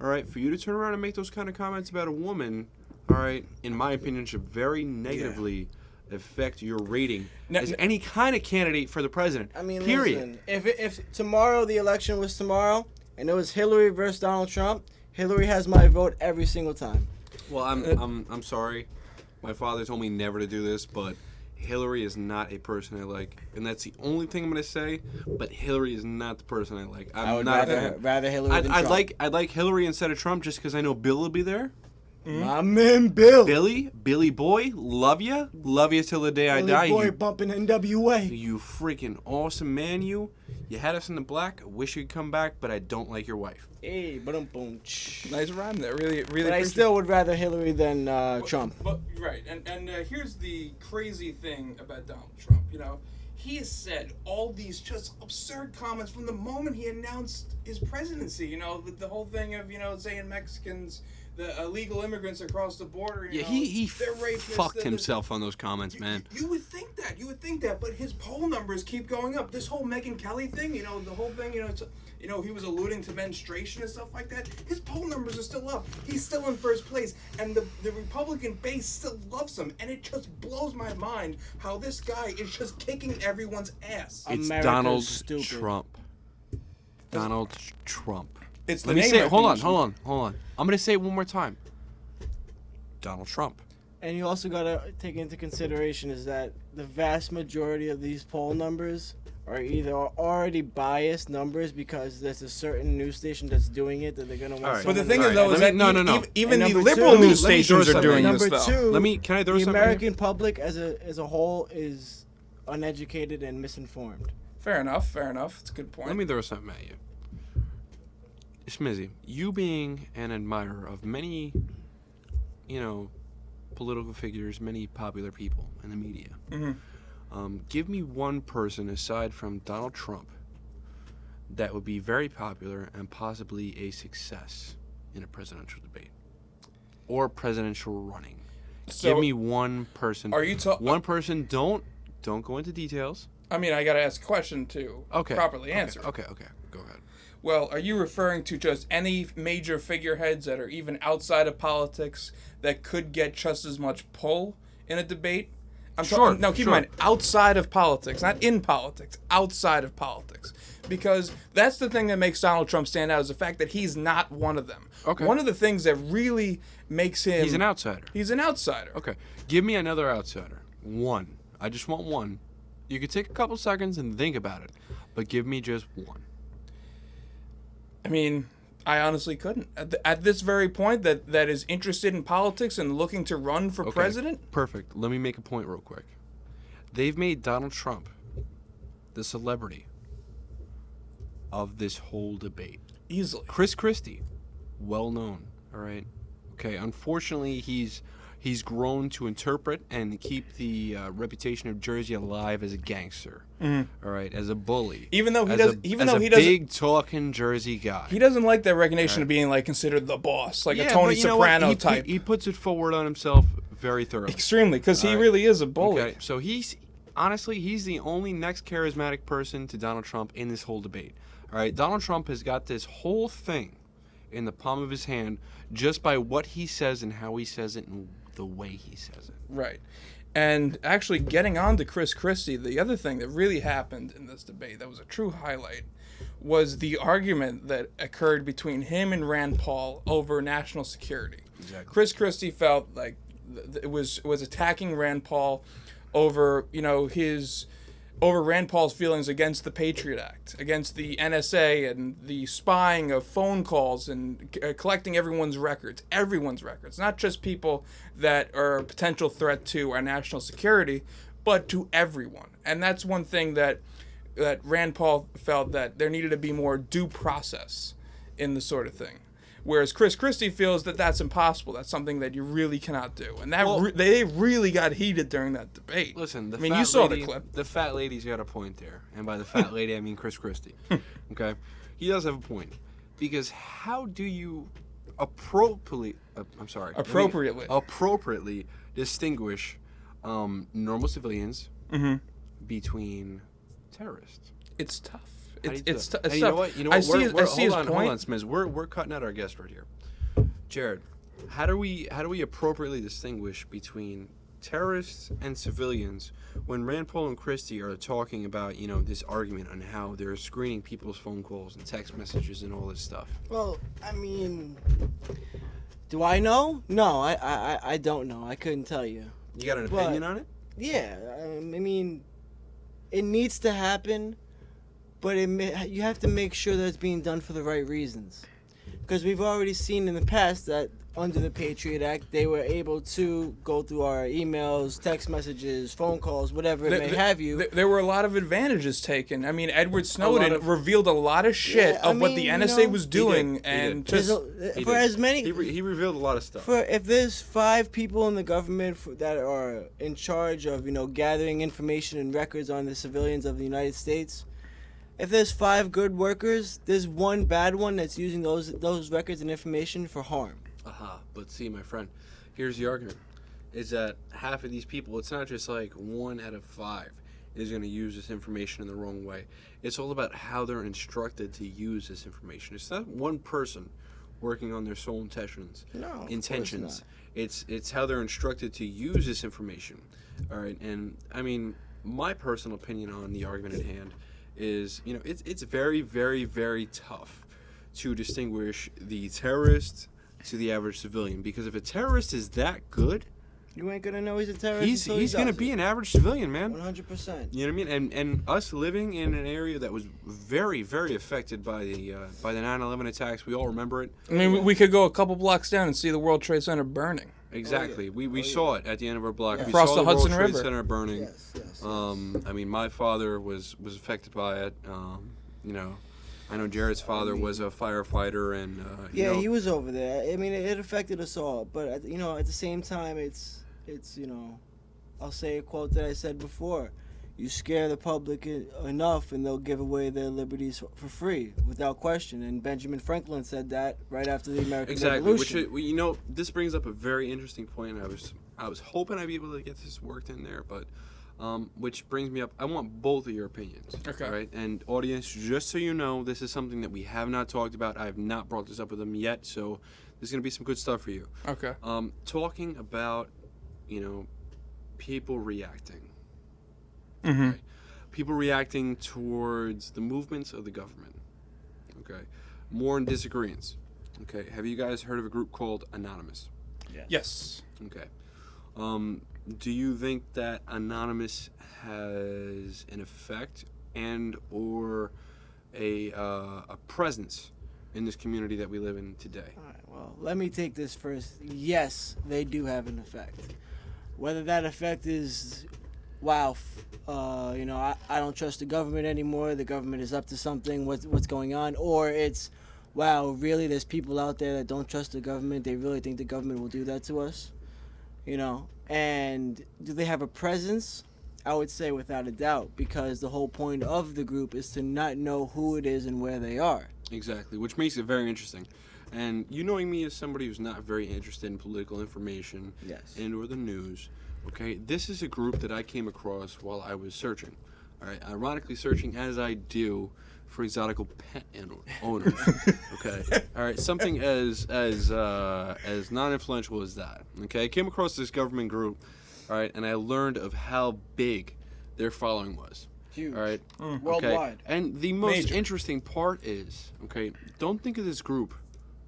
C: all right, for you to turn around and make those kind of comments about a woman, all right, in my opinion, should very negatively affect your rating
B: Now-
C: as any kind of candidate for the president.
E: I mean,
C: period.
E: listen, if tomorrow the election was tomorrow and it was Hillary versus Donald Trump, Hillary has my vote every single time.
C: Well, I'm sorry. My father told me never to do this, but Hillary is not a person I like, and that's the only thing I'm gonna say. But Hillary is not the person I like.
E: I would
C: not
E: rather Hillary than Trump.
C: I'd like Hillary instead of Trump just because I know Bill will be there.
E: My man Bill.
C: Billy boy, love you till the day I die.
E: Boy
C: You,
E: bumping NWA.
C: you freaking awesome man, you. You had us in the black. I wish you'd come back, but I don't like your wife.
E: Hey, boom, boom.
B: Nice rhyme there. Really
E: But I
B: appreciate-
E: still would rather Hillary than Trump.
B: But right, and here's the crazy thing about Donald Trump. You know, he has said all these just absurd comments from the moment he announced his presidency. You know, the whole thing of saying Mexicans, the illegal immigrants across the border. You
C: Yeah,
B: know,
C: he
B: they're rapists,
C: fucked
B: they're-
C: himself on those comments, man.
B: You would think that. You would think that, but his poll numbers keep going up. This whole Megyn Kelly thing, the whole thing, he was alluding to menstruation and stuff like that. His poll numbers are still up. He's still in first place, and the Republican base still loves him. And it just blows my mind how this guy is just kicking everyone's ass.
C: It's
E: America's
C: Donald
E: stupid.
C: Trump. Donald Trump.
B: It's the
C: Let me
B: name
C: say it. Hold
B: recognition.
C: on. I'm gonna say it one more time. Donald Trump.
E: And you also got to take into consideration is that the vast majority of these poll numbers are either already biased numbers because there's a certain news station that's doing it that they're going to want
C: All right.
B: But the
E: someone
B: thing
E: to-
B: is, though,
C: Let
B: is
C: me-
B: that
C: no, no, no.
B: even
E: And
B: the
E: number
B: liberal
E: two-
B: news
C: let me throw
B: stations are
C: something
B: doing
C: in.
B: this,
E: Number
B: though.
E: two,
C: Can I throw
E: the
C: something?
E: American public as a whole is uneducated and misinformed.
B: Fair enough. It's a good point.
C: Let me throw something at you. Smizzy, you being an admirer of many, political figures, many popular people in the media, give me one person aside from Donald Trump that would be very popular and possibly a success in a presidential debate or presidential running.
B: So,
C: give me one person.
B: Are you
C: one person? Don't go into details.
B: I mean, I got to ask a question to
C: Okay.
B: properly answer.
C: Okay. Go ahead.
B: Well, are you referring to just any major figureheads that are even outside of politics that could get just as much pull in a debate?
C: Sure,
B: Now, keep in
C: sure.
B: mind, outside of politics, not in politics, outside of politics. Because that's the thing that makes Donald Trump stand out is the fact that he's not one of them.
C: Okay.
B: One of the things that really makes him...
C: He's an outsider.
B: He's an outsider.
C: Okay. Give me another outsider. One. I just want one. You could take a couple seconds and think about it, but give me just one.
B: I mean, I honestly couldn't. At this very point that is interested in politics and looking to run for
C: Okay,
B: president?
C: Perfect. Let me make a point real quick. They've made Donald Trump the celebrity of this whole debate.
B: Easily.
C: Chris Christie, well known, all right? Okay, unfortunately, he's grown to interpret and keep the reputation of Jersey alive as a gangster, all right, as a bully.
B: Even though he
C: as
B: does-
C: a,
B: even
C: as
B: though
C: a
B: he doesn't-
C: big talking Jersey guy.
B: He doesn't like that recognition of being like considered the boss, like a Tony
C: but you know what?
B: Soprano type.
C: He puts it forward on himself very thoroughly.
B: Extremely, because he
C: All right.
B: really is a bully.
C: Okay, so he's the only next charismatic person to Donald Trump in this whole debate. All right, Donald Trump has got this whole thing in the palm of his hand just by what he says and how he says it and the way he says it.
B: Right. And actually, getting on to Chris Christie, the other thing that really happened in this debate that was a true highlight was the argument that occurred between him and Rand Paul over national security.
C: Exactly.
B: Chris Christie felt like it was attacking Rand Paul over, over Rand Paul's feelings against the Patriot Act, against the NSA and the spying of phone calls and collecting everyone's records, not just people that are a potential threat to our national security, but to everyone. And that's one thing that Rand Paul felt, that there needed to be more due process in the sort of thing. Whereas Chris Christie feels that that's impossible. That's something that you really cannot do. And that they really got heated during that debate.
C: Listen,
B: you saw the clip.
C: The fat lady's got a point there. And by the fat lady, I mean Chris Christie. Okay? He does have a point. Because how do you appropriately distinguish normal civilians between terrorists?
B: It's tough.
C: It's
B: tough.
C: You know what? I see his point. Hold on, Smiz. We're cutting out our guest right here. Jared, how do we appropriately distinguish between terrorists and civilians when Rand Paul and Christie are talking about, this argument on how they're screening people's phone calls and text messages and all this stuff?
E: Well, I mean, do I know? No, I don't know. I couldn't tell you.
C: You got an opinion on it?
E: Yeah, I mean, it needs to happen. But you have to make sure that it's being done for the right reasons. Because we've already seen in the past that under the Patriot Act, they were able to go through our emails, text messages, phone calls, whatever it may have you.
B: There were a lot of advantages taken. I mean, Edward Snowden revealed a lot of shit of what the NSA was doing.
C: He revealed a lot of stuff.
E: If there's 5 people in the government that are in charge of, gathering information and records on the civilians of the United States, if there's 5 good workers, there's 1 bad one that's using those records and information for harm.
C: But see, my friend, here's the argument. Is that half of these people, it's not just like 1 out of 5 is going to use this information in the wrong way. It's all about how they're instructed to use this information. It's not one person working on their sole intentions.
E: No,
C: intentions. It's how they're instructed to use this information. All right, and I mean, my personal opinion on the argument at hand is, it's very, very, very tough to distinguish the terrorist to the average civilian, because if a terrorist is that good,
E: you ain't gonna know he's a terrorist.
C: He's gonna be an average civilian, man.
E: 100%.
C: You know what I mean? And us living in an area that was very, very affected by the 9/11 attacks, we all remember it.
B: I mean, we could go a couple blocks down and see the World Trade Center burning.
C: Exactly. We saw it at the end of our block.
E: Yeah.
C: We
B: Across
C: saw
B: the Hudson
C: World Trade
B: River.
C: Center burning.
E: Yes.
C: I mean, my father was affected by it. I know Jared's father was a firefighter, and
E: he was over there. I mean, it affected us all, but at the same time, it's I'll say a quote that I said before: you scare the public enough, and they'll give away their liberties for free without question. And Benjamin Franklin said that right after the American Revolution.
C: Which this brings up a very interesting point. I was hoping I'd be able to get this worked in there, but. Which brings me up, I want both of your opinions.
B: Okay.
C: Right? And audience, just so you know, this is something that we have not talked about. I have not brought this up with them yet, so there's going to be some good stuff for you.
B: Okay.
C: Talking about, people reacting.
B: Mm-hmm.
C: Okay? People reacting towards the movements of the government. Okay. More in disagreements. Okay. Have you guys heard of a group called Anonymous?
B: Yes.
C: Okay. Do you think that Anonymous has an effect and or a presence in this community that we live in today?
E: All right, well, let me take this first. Yes, they do have an effect. Whether that effect is, wow, I don't trust the government anymore. The government is up to something. What's going on? Or it's, wow, really? There's people out there that don't trust the government. They really think the government will do that to us. And do they have a presence? I would say without a doubt, because the whole point of the group is to not know who it is and where they are.
C: Exactly, which makes it very interesting. And you knowing me as somebody who's not very interested in political information and or the news, okay, this is a group that I came across while I was searching. All right, ironically searching as I do for exotic pet owners. Okay, all right, something as non-influential as that. Okay, I came across this government group, all right, and I learned of how big their following was.
E: Huge.
C: All right,
E: Worldwide.
C: and the most
B: Major.
C: interesting part is, okay, don't think of this group,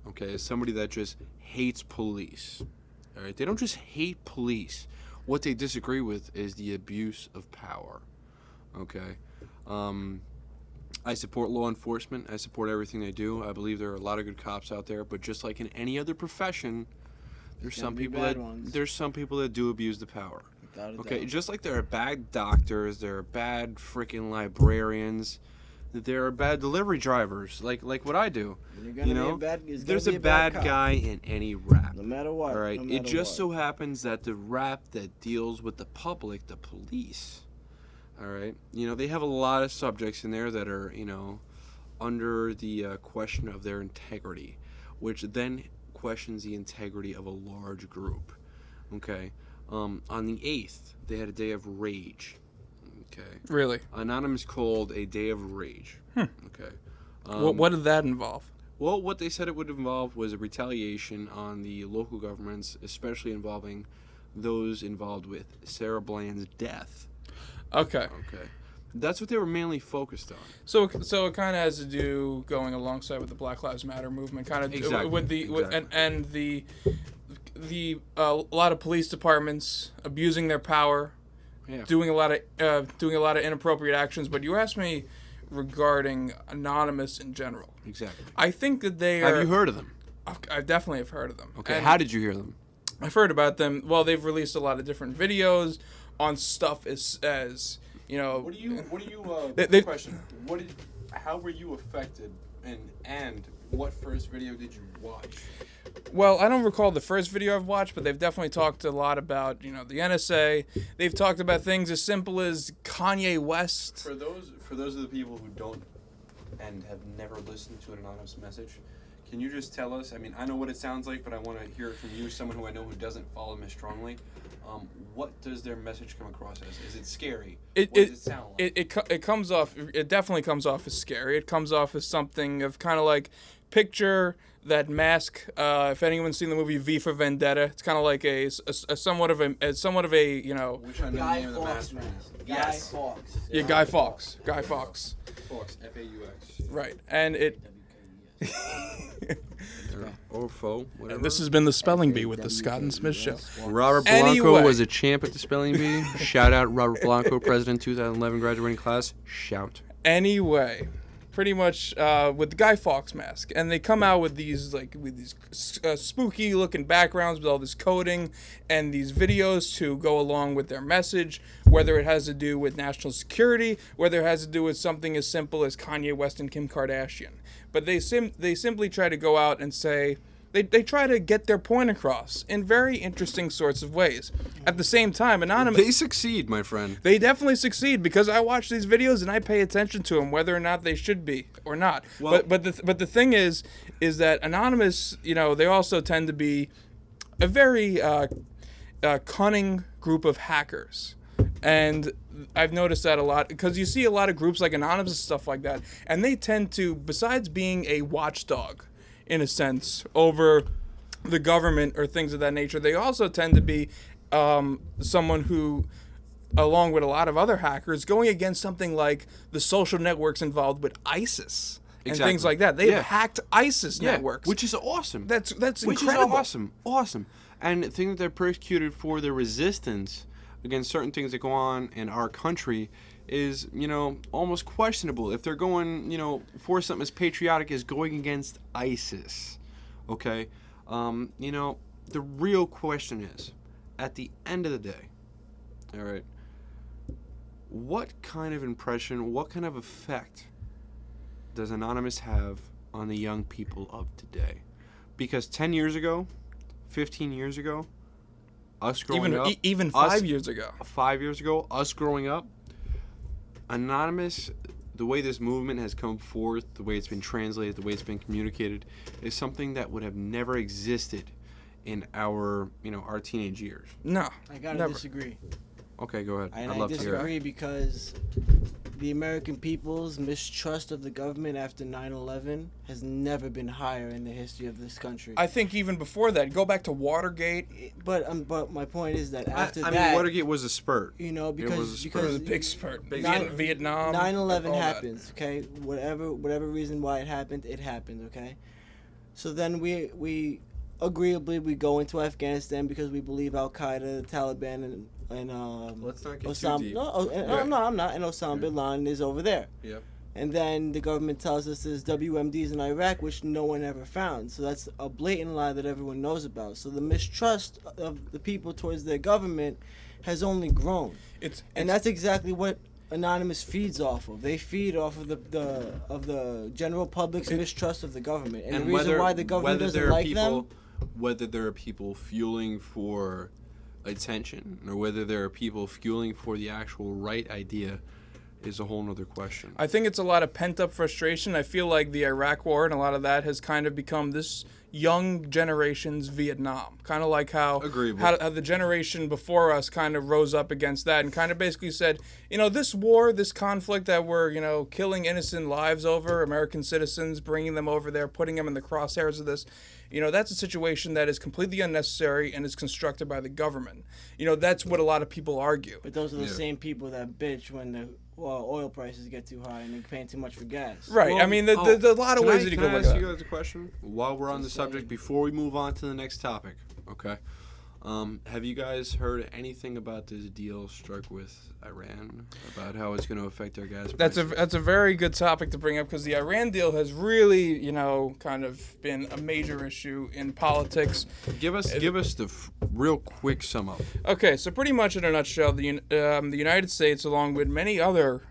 C: okay, as somebody that just hates police. All right, they don't just hate police. What they disagree with is the abuse of power. Okay. I support law enforcement. I support everything they do. I believe there are a lot of good cops out there, but just like in any other profession, there's some people that do abuse the power. Okay, just like there are bad doctors, there are bad freaking librarians, there are bad delivery drivers, like what I do. You know, there's a bad guy in any rap.
E: No matter what.
C: All right,
E: no
C: it
E: matter
C: just
E: what.
C: so happens that the rap that deals with the public, the police, all right, you know, they have a lot of subjects in there that are, you know, under the question of their integrity, which then questions the integrity of a large group. Okay, on the 8th, they had a day of rage. Okay,
B: Really?
C: Anonymous called a day of rage. Okay,
B: What did that involve?
C: well, what they said it would involve was a retaliation on the local governments, especially involving those involved with Sarah Bland's death.
B: Okay.
C: Okay, that's what they were mainly focused on.
B: So it kind of has to do going alongside with the Black Lives Matter movement, kind of
C: Exactly,
B: with the
C: exactly.
B: and the a lot of police departments abusing their power,
C: Yeah.
B: doing a lot of inappropriate actions. But you asked me regarding Anonymous in general.
C: Exactly.
B: I think that they are.
C: Have you heard of them?
B: I definitely have heard of them.
C: Okay,
B: And
C: how did you hear them?
B: I've heard about them. Well, they've released a lot of different videos on stuff as you know. They-
C: question? How were you affected, and what first video did you watch?
B: Well, I don't recall the first video I've watched, but they've definitely talked a lot about, you know, the NSA. They've talked about things as simple as Kanye West.
C: For those of the people who don't and have never listened to an anonymous message, can you just tell us? I mean, I know what it sounds like, but I want to hear it from you, someone who I know who doesn't follow them as strongly. What does their message come across as? Is it scary? What does it sound like?
B: It comes off. It definitely comes off as scary. It comes off as something of kind of like picture that mask. If anyone's seen the movie V for Vendetta, it's kind of like a somewhat of a you know.
C: Which I know the
E: Guy
C: name of the
E: Fawkes,
C: master
E: man.
C: is.
E: Guy Fawkes.
B: Yeah, Guy Fawkes. Guy Fawkes.
C: Fawkes, F-A-U-X.
B: Right, and it.
C: Or foe, whatever.
B: And this has been the Spelling Bee with the Scott and Smith Show.
C: Robert Blanco
B: Anyway.
C: was a champ at the spelling bee. Shout out Robert Blanco, president 2011 graduating class. Shout.
B: Anyway, pretty much with the Guy Fawkes mask, and they come out with these spooky looking backgrounds with all this coding and these videos to go along with their message, whether it has to do with national security, whether it has to do with something as simple as Kanye West and Kim Kardashian. But they simply try to go out and say they try to get their point across in very interesting sorts of ways. At the same time, Anonymous.
C: They succeed, my friend.
B: They definitely succeed because I watch these videos and I pay attention to them, whether or not they should be or not.
C: Well-
B: but the thing is that Anonymous, you know, they also tend to be a very cunning group of hackers, and I've noticed that a lot because you see a lot of groups like Anonymous and stuff like that, and they tend to, besides being a watchdog, in a sense, over the government or things of that nature, they also tend to be someone who, along with a lot of other hackers, going against something like the social networks involved with ISIS and
C: Exactly.
B: things like that. They've
C: Yeah.
B: hacked ISIS networks.
C: Which is awesome.
B: That's
C: Which
B: incredible.
C: is awesome. And the thing that they're persecuted for their resistance against certain things that go on in our country is, you know, almost questionable. If they're going, you know, for something as patriotic as going against ISIS, okay? You know, the real question is, at the end of the day, all right, what kind of impression, what kind of effect does Anonymous have on the young people of today? Because 10 years ago, 15 years ago, us growing up,
B: even
C: us-
B: 5 years ago.
C: 5 years ago, us growing up, Anonymous, the way this movement has come forth, the way it's been translated, the way it's been communicated, is something that would have never existed in our, you know, our teenage years.
B: No,
E: I gotta
B: never.
E: disagree.
C: Okay, go ahead.
E: And
C: I'd
E: I
C: love to hear it.
E: disagree because the American people's mistrust of the government after 9/11 has never been higher in the history of this country.
B: I think even before that, go back to Watergate.
E: But my point is that after
C: I
E: that,
C: mean, Watergate was a spurt.
E: you know,
C: It was a spurt.
B: It was a
E: because
B: big spurt.
E: Nine-
B: Vietnam.
E: 9/11
B: all that.
E: happens, okay? Whatever reason why it happened, okay? So then we agreeably we go into Afghanistan because we believe Al Qaeda, the Taliban, and
C: Let's not get
E: Osama.
C: too deep.
E: I'm not. And Osama bin Laden is over there.
C: Yep.
E: And then the government tells us there's WMDs in Iraq, which no one ever found. So that's a blatant lie that everyone knows about. So the mistrust of the people towards their government has only grown. And that's exactly what Anonymous feeds off of. They feed off of the general public's mistrust of the government. And the reason why the government doesn't like them.
C: Whether there are people fueling for attention or whether there are people fueling for the actual right idea is a whole nother question.
B: I think it's a lot of pent-up frustration. I feel like the Iraq War and a lot of that has kind of become this young generation's Vietnam. Kind of like how the generation before us kind of rose up against that and kind of basically said, you know, this war, this conflict that we're, you know, killing innocent lives over, American citizens, bringing them over there, putting them in the crosshairs of this, you know, that's a situation that is completely unnecessary and is constructed by the government. You know, that's what a lot of people argue.
E: But those are the same people that bitch when the oil prices get too high and they're paying too much for gas.
B: Right.
C: Well,
B: I mean, there's a lot of ways that you can look at
C: Can I ask
B: it.
C: you guys a question while we're on the subject before we move on to the next topic? Okay. Have you guys heard anything about this deal struck with Iran about how it's going to affect our gas prices?
B: That's a very good topic to bring up because the Iran deal has really, you know, kind of been a major issue in politics.
C: Give us the real quick sum up.
B: Okay, so pretty much in a nutshell, the United States, along with many other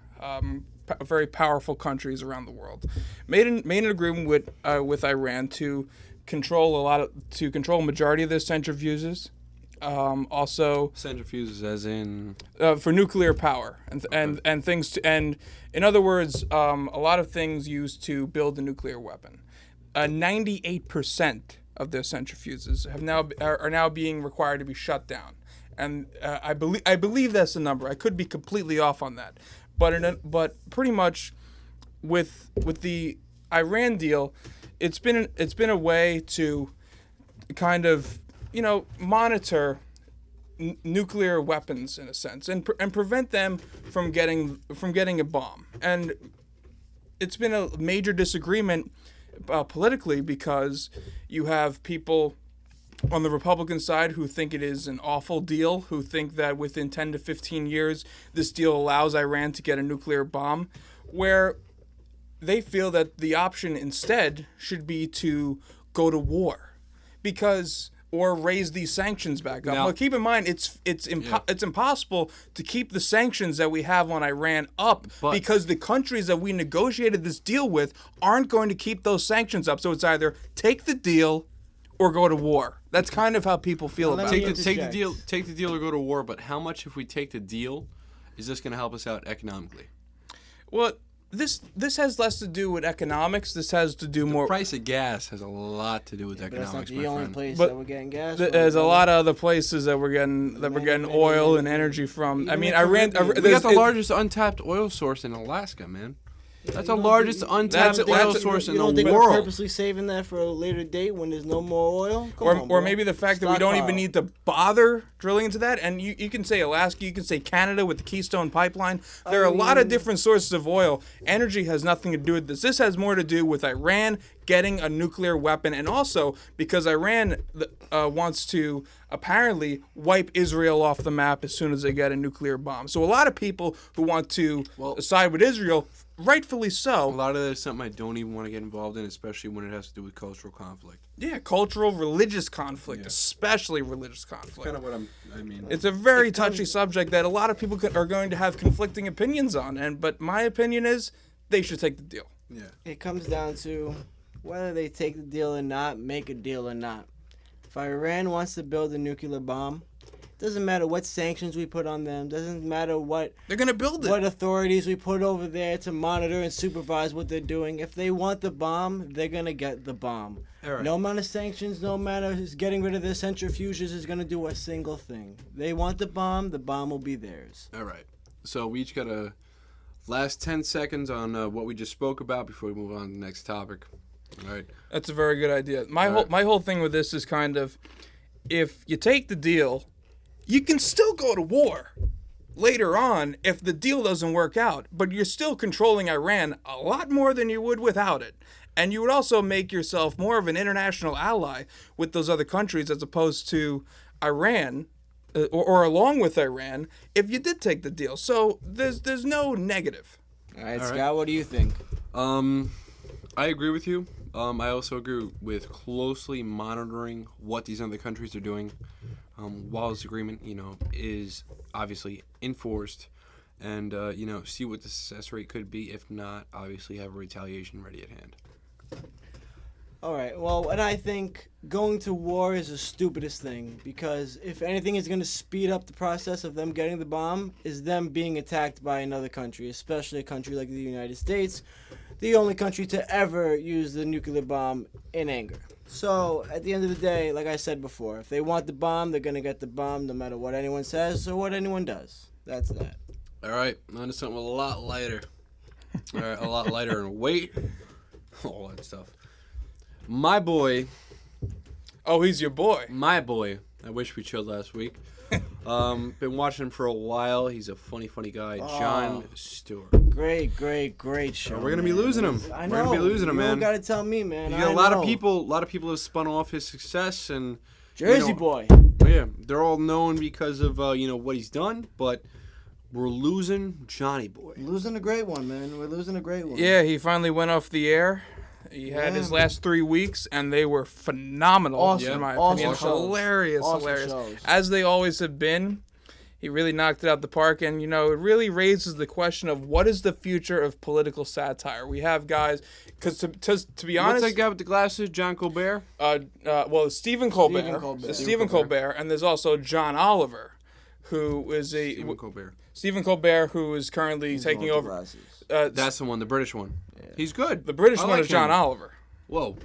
B: very powerful countries around the world, made an agreement with Iran to control a majority of their centrifuges. Also
C: Centrifuges, as in
B: for nuclear power and things and in other words, a lot of things used to build a nuclear weapon. 98% of their centrifuges are now being required to be shut down, and I believe that's the number. I could be completely off on that, but pretty much with the Iran deal, it's been a way to kind of, you know, monitor nuclear weapons in a sense and prevent them from getting a bomb. And it's been a major disagreement politically because you have people on the Republican side who think it is an awful deal, who think that within 10 to 15 years this deal allows Iran to get a nuclear bomb, where they feel that the option instead should be to go to war or raise these sanctions back up.
C: Now,
B: well, keep in mind, it's impossible to keep the sanctions that we have on Iran up because the countries that we negotiated this deal with aren't going to keep those sanctions up. So it's either take the deal or go to war. That's kind of how people feel about it.
C: take the deal or go to war. But how much, if we take the deal, is this going to help us out economically?
B: Well, this has less to do with economics. This has to do more.
C: The price of gas has a lot to do with
E: But
C: economics,
E: that's not
C: my
E: the only
C: friend.
E: place
B: But
E: that we're getting gas from.
B: There's a lot of other places that we're getting oil and energy from. I mean, Iran.
C: We got the largest untapped oil source in Alaska, man. That's the largest untapped oil source in the
E: world.
C: world.
E: Purposely saving that for a later date when there's no more oil? Come on,
B: Or
E: bro.
B: maybe the fact that we don't even need to bother drilling into that. And you can say Alaska, you can say Canada with the Keystone Pipeline. There are a lot of different sources of oil. Energy has nothing to do with this. This has more to do with Iran getting a nuclear weapon, and also because Iran wants to apparently wipe Israel off the map as soon as they get a nuclear bomb. So a lot of people who want to side with Israel, rightfully so.
C: A lot of that is something I don't even want to get involved in, especially when it has to do with cultural conflict.
B: Yeah, cultural, religious conflict, especially religious conflict.
C: Kind of what I mean.
B: It's a very touchy subject that a lot of people are going to have conflicting opinions on, but my opinion is they should take the deal.
C: Yeah.
E: It comes down to whether they take the deal or not, make a deal or not. If Iran wants to build a nuclear bomb, doesn't matter what sanctions we put on them, doesn't matter what
B: They're going to build it.
E: What authorities we put over there to monitor and supervise what they're doing. If they want the bomb, they're going to get the bomb.
C: All right.
E: No amount of sanctions, no matter getting rid of their centrifuges is going to do a single thing. They want the bomb will be theirs.
C: All right. So we each got to Last 10 seconds on what we just spoke about before we move on to the next topic. All right.
B: That's a very good idea. My
C: All right.
B: my whole thing with this is kind of, if you take the deal, you can still go to war later on if the deal doesn't work out, but you're still controlling Iran a lot more than you would without it. And you would also make yourself more of an international ally with those other countries as opposed to Iran, or along with Iran, if you did take the deal. So there's no negative.
E: All right,
C: All
E: Scott,
C: right.
E: what do you think?
C: I agree with you. I also agree with closely monitoring what these other countries are doing while this agreement, is obviously enforced, and see what the success rate could be. If not, obviously have a retaliation ready at hand.
E: All right, well, and I think going to war is the stupidest thing, because if anything is going to speed up the process of them getting the bomb, is them being attacked by another country, especially a country like the United States, the only country to ever use the nuclear bomb in anger. So, at the end of the day, like I said before, if they want the bomb, they're going to get the bomb no matter what anyone says or what anyone does. That's that.
C: All right, on to something a lot lighter. All right, a lot lighter in weight. All that stuff. My boy.
B: Oh, he's your boy.
C: My boy. I wish we chilled last week. Been watching him for a while. He's a funny guy. John Stewart.
E: Great show.
C: We're gonna be losing him.
E: I
C: We're
E: know.
C: gonna be losing him,
E: You
C: man.
E: don't gotta tell me, man.
C: You got
E: I
C: a lot
E: know.
C: of people. A lot of people have spun off his success, and
E: Jersey boy.
C: yeah, they're all known because of what he's done. But we're losing Johnny boy.
E: Losing a great one, man. We're losing a great one.
B: Yeah, he finally went off the air. He had his last 3 weeks, and they were phenomenal,
E: Awesome.
B: in my
E: Awesome
B: opinion.
E: shows.
B: Hilarious,
E: Awesome
B: hilarious.
E: shows.
B: As they always have been. He really knocked it out the park, and, it really raises the question of what is the future of political satire. We have guys, because to be honest...
C: What's that guy with the glasses? John Colbert?
B: Well, Stephen Colbert.
E: Stephen Colbert.
B: Stephen Colbert, and there's also John Oliver, who is
C: Stephen Colbert.
B: Stephen Colbert, who is currently taking over...
C: That's the one, the British one. Yeah. He's good.
B: The British
C: I
B: one
C: like
B: is John
C: him.
B: Oliver.
C: Whoa.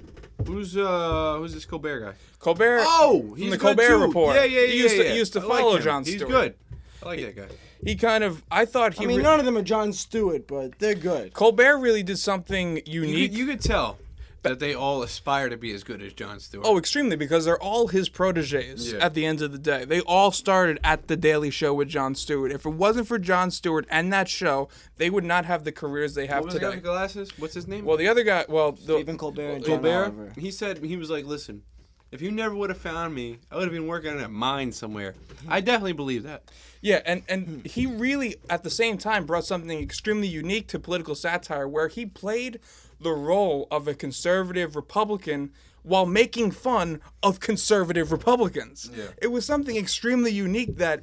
C: Who's this Colbert guy?
B: Colbert.
C: Oh, he's
B: from the
C: good
B: Colbert
C: too.
B: Report.
C: Yeah.
B: He used to
C: I like
B: follow
C: him.
B: Jon
C: He's
B: Stewart.
C: good. I like that guy.
B: He kind of... I thought he...
E: I mean, none of them are Jon Stewart, but they're good.
B: Colbert really did something unique.
C: You could tell that they all aspire to be as good as Jon Stewart.
B: Oh, extremely, because they're all his proteges
C: Yeah.
B: at the end of the day. They all started at The Daily Show with Jon Stewart. If it wasn't for Jon Stewart and that show, they would not have the careers they have
C: what was the guy
B: today.
C: with glasses? What's his name?
B: Well, the other guy... Well,
E: Stephen Colbert and John Oliver.
C: He said, he was like, listen, if you never would have found me, I would have been working in a mine somewhere. I definitely believe that.
B: Yeah, and he really, at the same time, brought something extremely unique to political satire, where he played the role of a conservative Republican while making fun of conservative Republicans.
C: Yeah.
B: It was something extremely unique that,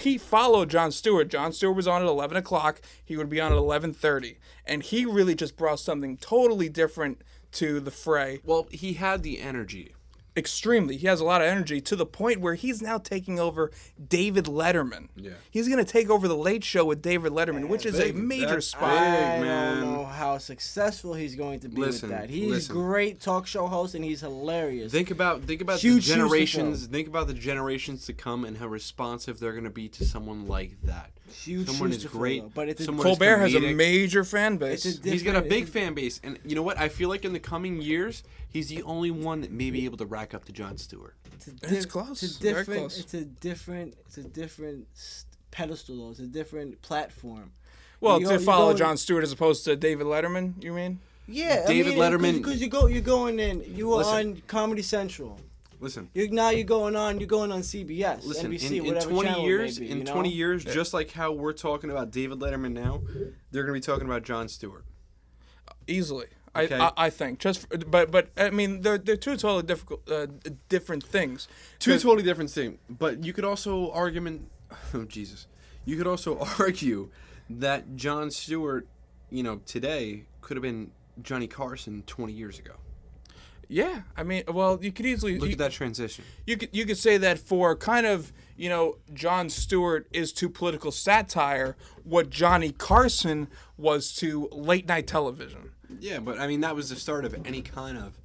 B: he followed Jon Stewart. Jon Stewart was on at 11 o'clock. He would be on at 11:30. And he really just brought something totally different to the fray.
C: Well, he had the energy.
B: Extremely. He has a lot of energy to the point where he's now taking over David Letterman.
C: Yeah.
B: He's going to take over The Late Show with David Letterman, which is a
C: big.
B: major
C: That's
B: spot.
C: big.
E: I
C: man.
E: don't know how successful he's going to be
C: Listen,
E: with that. He's
C: listen.
E: great talk show host, and he's hilarious.
C: Think about
E: Huge
C: the
E: shoes to
C: generations.
E: fill.
C: Think about the generations to come and how responsive they're going to be to someone like that.
E: Huge
C: Someone
E: shoes
C: is
E: to fill,
C: great.
E: though, but it's a
C: Someone is
B: Colbert has a
C: comedic.
B: major fan base.
E: It's a
C: He's got a
E: different-
C: big
E: it's
C: fan base, and you know what? I feel like in the coming years, he's the only one that may be able to rack up to Jon Stewart.
B: It's close.
E: It's a
B: Very
E: different.
B: close.
E: It's a different pedestal, though. It's a different platform.
B: Well,
E: You
B: to
E: go-
B: follow
E: you go-
B: Jon Stewart as opposed to David Letterman, you mean?
E: Yeah,
C: David Letterman-
E: Because you're going in. You were
C: Listen.
E: on Comedy Central.
C: Listen,
E: You're going on CBS,
C: listen.
E: NBC,
C: In
E: whatever
C: 20
E: channel
C: years,
E: it may be,
C: in
E: you know?
C: 20 years, just like how we're talking about David Letterman now, they're going to be talking about Jon Stewart.
B: Easily.
C: Okay.
B: I think. But I mean, they're two totally different things.
C: Two
B: 'Cause-
C: totally different things. But you could also You could also argue that Jon Stewart, today could have been Johnny Carson 20 years ago.
B: Yeah, I mean, well, you could easily
C: Look at that transition.
B: You could say that for kind of, Jon Stewart is to political satire what Johnny Carson was to late night television.
C: Yeah, but I mean that was the start of any kind of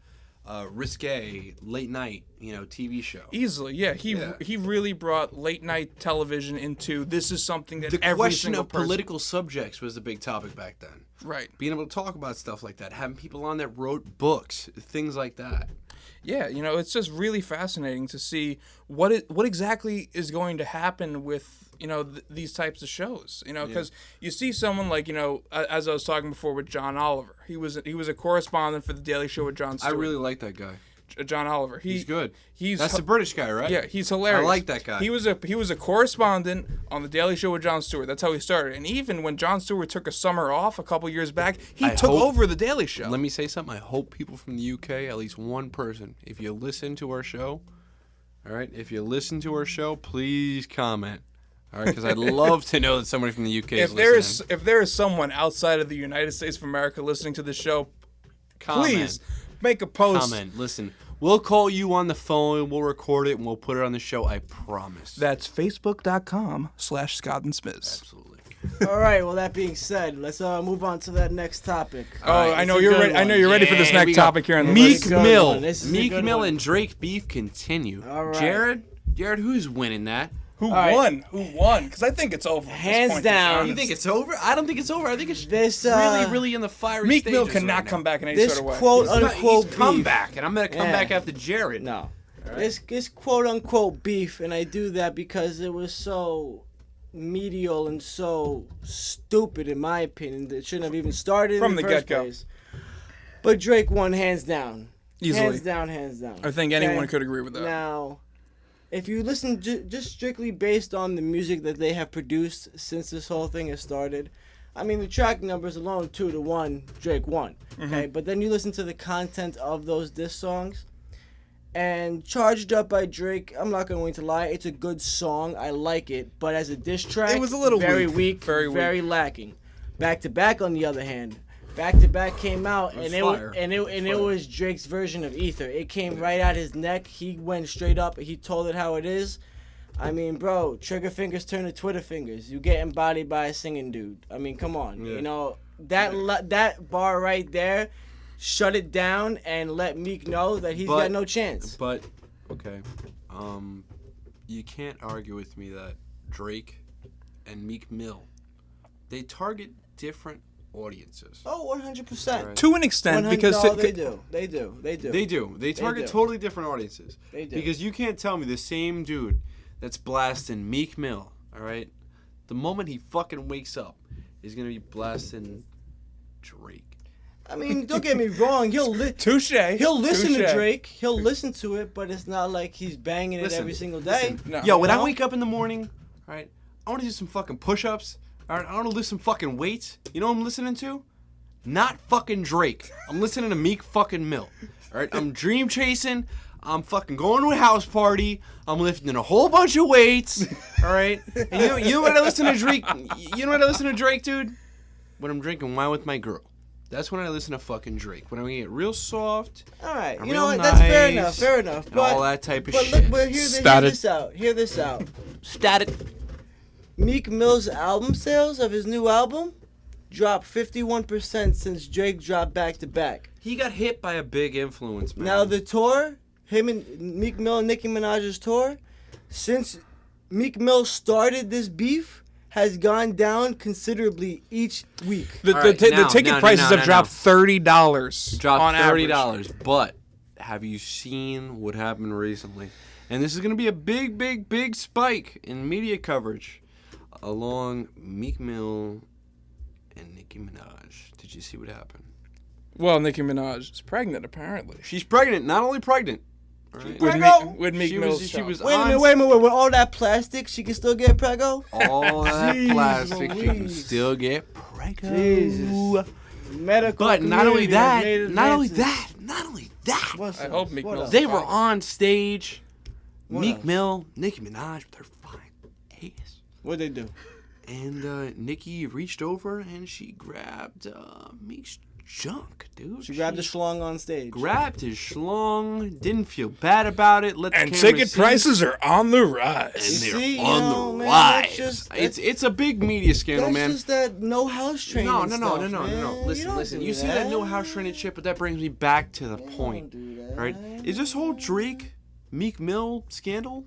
C: risque late night, TV show.
B: Easily, yeah. He really brought late night television into this is something that
C: The
B: every
C: question
B: single
C: of
B: person,
C: political subjects was the big topic back then.
B: right?
C: Being able to talk about stuff like that, having people on that wrote books, things like that.
B: Yeah, it's just really fascinating to see what exactly is going to happen with these types of shows. Because you see someone like as I was talking before with John Oliver, he was a correspondent for the Daily Show with Jon Stewart.
C: I really like that guy.
B: John Oliver.
C: He's good.
B: He's
C: That's the British guy, right?
B: Yeah, he's hilarious.
C: I like that guy.
B: He was a correspondent on the Daily Show with Jon Stewart. That's how he started. And even when Jon Stewart took a summer off a couple years back, he took over the Daily Show.
C: Let me say something. I hope people from the UK, at least one person, if you listen to our show, all right, please comment. All right, because I'd love to know that somebody from the UK is listening.
B: If there is someone outside of the United States of America listening to the show, please make a post.
C: Comment. Listen, we'll call you on the phone, we'll record it, and we'll put it on the show, I promise.
B: That's facebook.com/ScottandSmiz.
C: Absolutely.
E: All right. Well, that being said, let's move on to that next topic.
B: I know you're ready. I know you're ready for this next topic here in the
C: Meek
E: good
C: Mill.
E: one. This is a
C: Meek
E: good
C: Mill
E: one.
C: and Drake beef continue.
E: All right.
C: Jared, who's winning that?
B: Who
E: right.
B: won? Who won? Because I think it's over. at this
E: Hands
B: point, to be
E: down.
B: honest.
C: You think it's over? I don't think it's over. I think it's
E: This
C: really in the fiery
B: Meek Mill
C: stages
B: cannot
C: right
B: come
C: now.
B: back in any
E: This
B: sort of way.
E: quote
C: He's
E: unquote
C: come
E: beef.
C: back, and I'm gonna come
E: Yeah.
C: back after Jared.
E: No. This quote unquote beef, and I do that because it was so medial and so stupid in my opinion that it shouldn't have even started
B: From
E: in
B: the
E: the first
B: get-go.
E: place. But Drake won hands down.
B: Easily.
E: Hands down.
B: I think anyone could agree with that.
E: Now, if you listen just strictly based on the music that they have produced since this whole thing has started, I mean, the track numbers alone, 2-1, Drake won. Okay, but then you listen to the content of those diss songs, and Charged Up by Drake, I'm not going to lie, it's a good song. I like it, but as a diss track,
B: It was a little
E: very
B: weak. Very
E: very
B: weak.
E: lacking. Back to Back, on the other hand, Back to Back came out,
C: was
E: and
C: fire.
E: it was Drake's version of Ether. It came right out his neck. He went straight up. He told it how it is. I mean, bro, trigger fingers turn to Twitter fingers. You get embodied by a singing dude. I mean, come on.
C: Yeah.
E: That bar right there, shut it down and let Meek know that he's got no chance.
C: But okay, you can't argue with me that Drake and Meek Mill, they target different audiences.
E: Oh, 100%.
C: Right.
B: To an extent, because
E: they do. They do.
C: They target
E: do.
C: totally different audiences.
E: They do.
C: Because you can't tell me the same dude that's blasting Meek Mill, all right, the moment he fucking wakes up, is gonna be blasting Drake.
E: I mean, don't get me wrong.
B: touche.
E: He'll listen
B: Touche.
E: to Drake. He'll listen to it, but it's not like he's banging it
C: Listen,
E: every single day.
B: No.
C: Yo, when
E: You
C: I
E: know?
C: wake up in the morning, all right, I want to do some fucking push-ups. All right, I want to lift some fucking weights. You know what I'm listening to? Not fucking Drake. I'm listening to Meek fucking Mill. All right, I'm dream chasing. I'm fucking going to a house party. I'm lifting a whole bunch of weights. All right, and you know what I listen to Drake? You know what I listen to Drake, dude? When I'm drinking wine with my girl. That's when I listen to fucking Drake. When I get real soft.
E: All right,
C: I'm
E: you know
C: real
E: what? That's fair
C: nice,
E: enough. Fair enough.
C: and
E: But
C: all that type of
E: but
C: shit.
E: look, but hear this out. Hear this out.
C: Static.
E: Meek Mill's album sales of his new album dropped 51% since Drake dropped Back to Back.
C: He got hit by a big influence, man.
E: Now the tour, him and Meek Mill and Nicki Minaj's tour, since Meek Mill started this beef, has gone down considerably each week.
B: The,
C: All right,
B: the
C: now,
B: ticket
C: now,
B: prices
C: now,
B: have dropped $30
C: dropped
B: on average.
C: $30. But have you seen what happened recently? And this is going to be a big, big, big spike in media coverage along Meek Mill and Nicki Minaj. Did you see what happened?
B: Well, Nicki Minaj is pregnant, apparently.
C: She's pregnant, not only pregnant. All right?
B: With Meek
C: She
B: Mill's
C: was
B: show.
C: wait
E: Wait a minute. With all that plastic, she can still get preggo?
C: all that
E: Jeez
C: plastic, she can
E: Louise.
C: still get pregnant.
E: Jesus. Medical
C: But not only
E: community has
C: that,
E: made
C: not only
E: advances.
C: that,
E: What's
B: I
E: up?
B: hope Meek
E: What
B: Mill's
E: up?
C: they were on stage.
E: What
C: Meek
E: else?
C: Mill, Nicki Minaj with her fine ass.
E: What'd they do?
C: And Nicki reached over and she grabbed Meek's junk, dude.
E: She grabbed the schlong on stage.
C: grabbed his schlong, didn't feel bad about it. Let the
B: And
C: camera
B: ticket
C: see.
B: prices are on the
C: And
B: rise.
C: they're
E: see,
C: on
E: you know,
C: the
E: man,
C: rise.
E: that's just-
C: It's a big media scandal,
E: That's
C: man.
E: just that no house training
C: No.
E: stuff, man.
C: Listen.
E: don't
C: You
E: do
C: see that no house training shit, but that brings me back to the point.
E: Don't do
C: right? Is this whole Drake Meek Mill scandal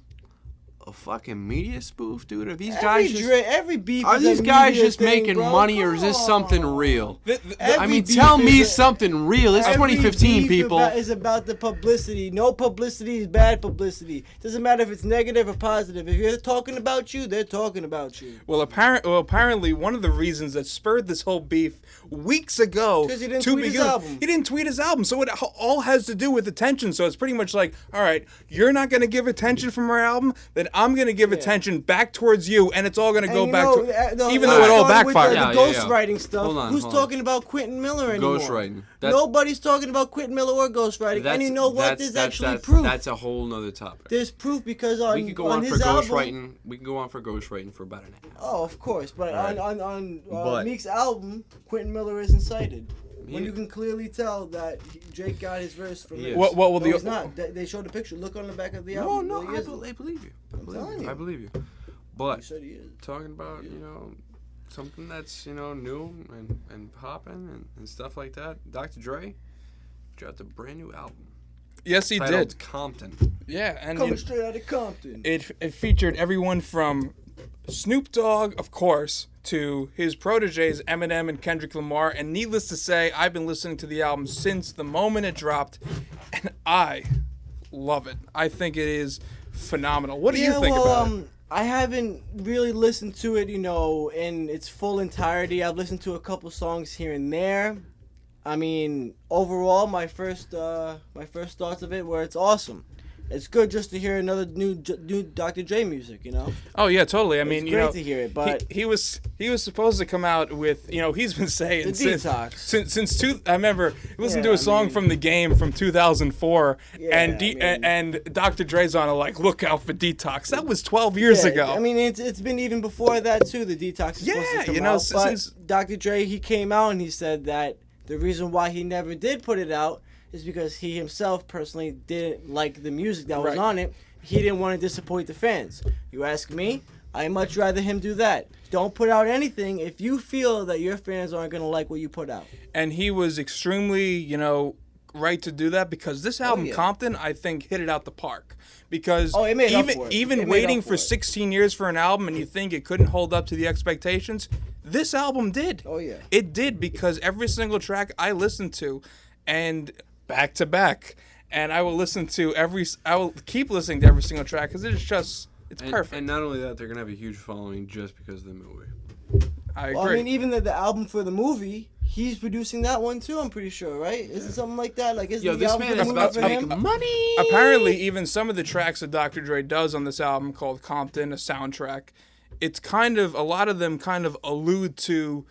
C: a fucking media spoof, dude? Are these guys just
E: every beef?
C: are
E: is
C: these
E: a
C: guys
E: media
C: just
E: thing,
C: making
E: bro.
C: money, or is this
E: Come
C: something
E: on.
C: real?
E: Every
C: I mean,
E: beef
C: tell me
E: is a-
C: something real. It's
E: Every
C: 2015,
E: beef
C: people.
E: Is about the publicity. No publicity is bad publicity. Doesn't matter if it's negative or positive. If you're talking about you, they're talking about you.
B: Well, apparently, one of the reasons that spurred this whole beef weeks ago
E: 'Cause he didn't
B: to
E: tweet his
B: begin,
E: album.
B: he didn't tweet his album, so it all has to do with attention. So it's pretty much like, all right, you're not going to give attention from our album, then I'm going to give attention back towards you, and it's all going to go back to, even though it all backfired.
E: The
C: Yeah,
E: ghostwriting stuff.
C: Hold on,
E: Who's
C: hold on.
E: talking about Quentin Miller anymore?
C: Ghostwriting.
E: Nobody's talking about Quentin Miller or ghostwriting. And you know what? There's actually proof.
C: That's a whole nother topic.
E: There's proof because
C: We could go on for
E: his album.
C: ghostwriting. We can go on for ghostwriting for about an hour.
E: Oh, of course, but
C: Right.
E: on
C: But-
E: Meek's album, Quentin Miller isn't cited. When
C: Yeah.
E: you can clearly tell that Drake got his verse from
C: Yeah.
E: Meek.
B: Well,
E: No,
B: the-
E: he's not. They showed the picture. Look on the back of the
C: No,
E: album.
C: no,
E: Really
C: I
E: isn't.
C: believe you.
E: telling you.
C: I believe you.
E: You
C: But
E: said he is.
C: talking about, something that's, new and popping and stuff like that, Dr. Dre dropped a brand new album.
B: Yes, he
C: titled
B: did.
C: Compton.
B: Yeah, and
E: Coming straight out of Compton.
B: it featured everyone from Snoop Dogg, of course, to his proteges Eminem and Kendrick Lamar. And needless to say, I've been listening to the album since the moment it dropped, and I love it. I think it is phenomenal. What do you think about it?
E: I haven't really listened to it, in its full entirety. I've listened to a couple songs here and there. I mean, overall, my first thoughts of it were it's awesome. It's good just to hear another new Dr. J music,
B: Oh yeah, totally. I mean,
E: It's great to hear it, but
B: he was supposed to come out with, he's been saying
E: The Detox.
B: since I remember listening
E: Yeah,
B: to a
E: I
B: song
E: mean-
B: from the game from 2004,
E: Yeah,
B: and
E: I mean-
B: and Dr. Dre's on it like, look out for Detox. That was 12 years
E: Yeah,
B: ago.
E: I mean, it's been even before that too. The Detox is supposed
B: Yeah,
E: to come
B: you know,
E: out, but
B: since-
E: Dr. Dre, he came out and he said that the reason why he never did put it out is because he himself personally didn't like the music that was
B: Right.
E: on it. He didn't want to disappoint the fans. You ask me, I'd much rather him do that. Don't put out anything if you feel that your fans aren't going to like what you put out.
B: And he was extremely, right to do that, because this album,
E: yeah.
B: Compton, I think hit it out the park. Because
E: It made up for it. It
B: even
E: made
B: waiting
E: up for
B: for
E: it.
B: 16 years for an album and you think it couldn't hold up to the expectations, this album did.
E: Oh, yeah.
B: It did, because every single track I listened to, and back to back, and I will keep listening to every single track because it's perfect.
C: And not only that, they're going to have a huge following just because of the movie.
B: I agree.
E: Well, I mean, even the album for the movie, he's producing that one too, I'm pretty sure, right? Isn't something like that? Like, isn't
C: Yo,
E: the
C: this
E: album
C: man
E: for
C: is
E: the
C: about
E: movie
C: to
E: for
C: make
E: him?
C: money.
B: Apparently, even some of the tracks that Dr. Dre does on this album, called Compton, a soundtrack, it's a lot of them kind of allude to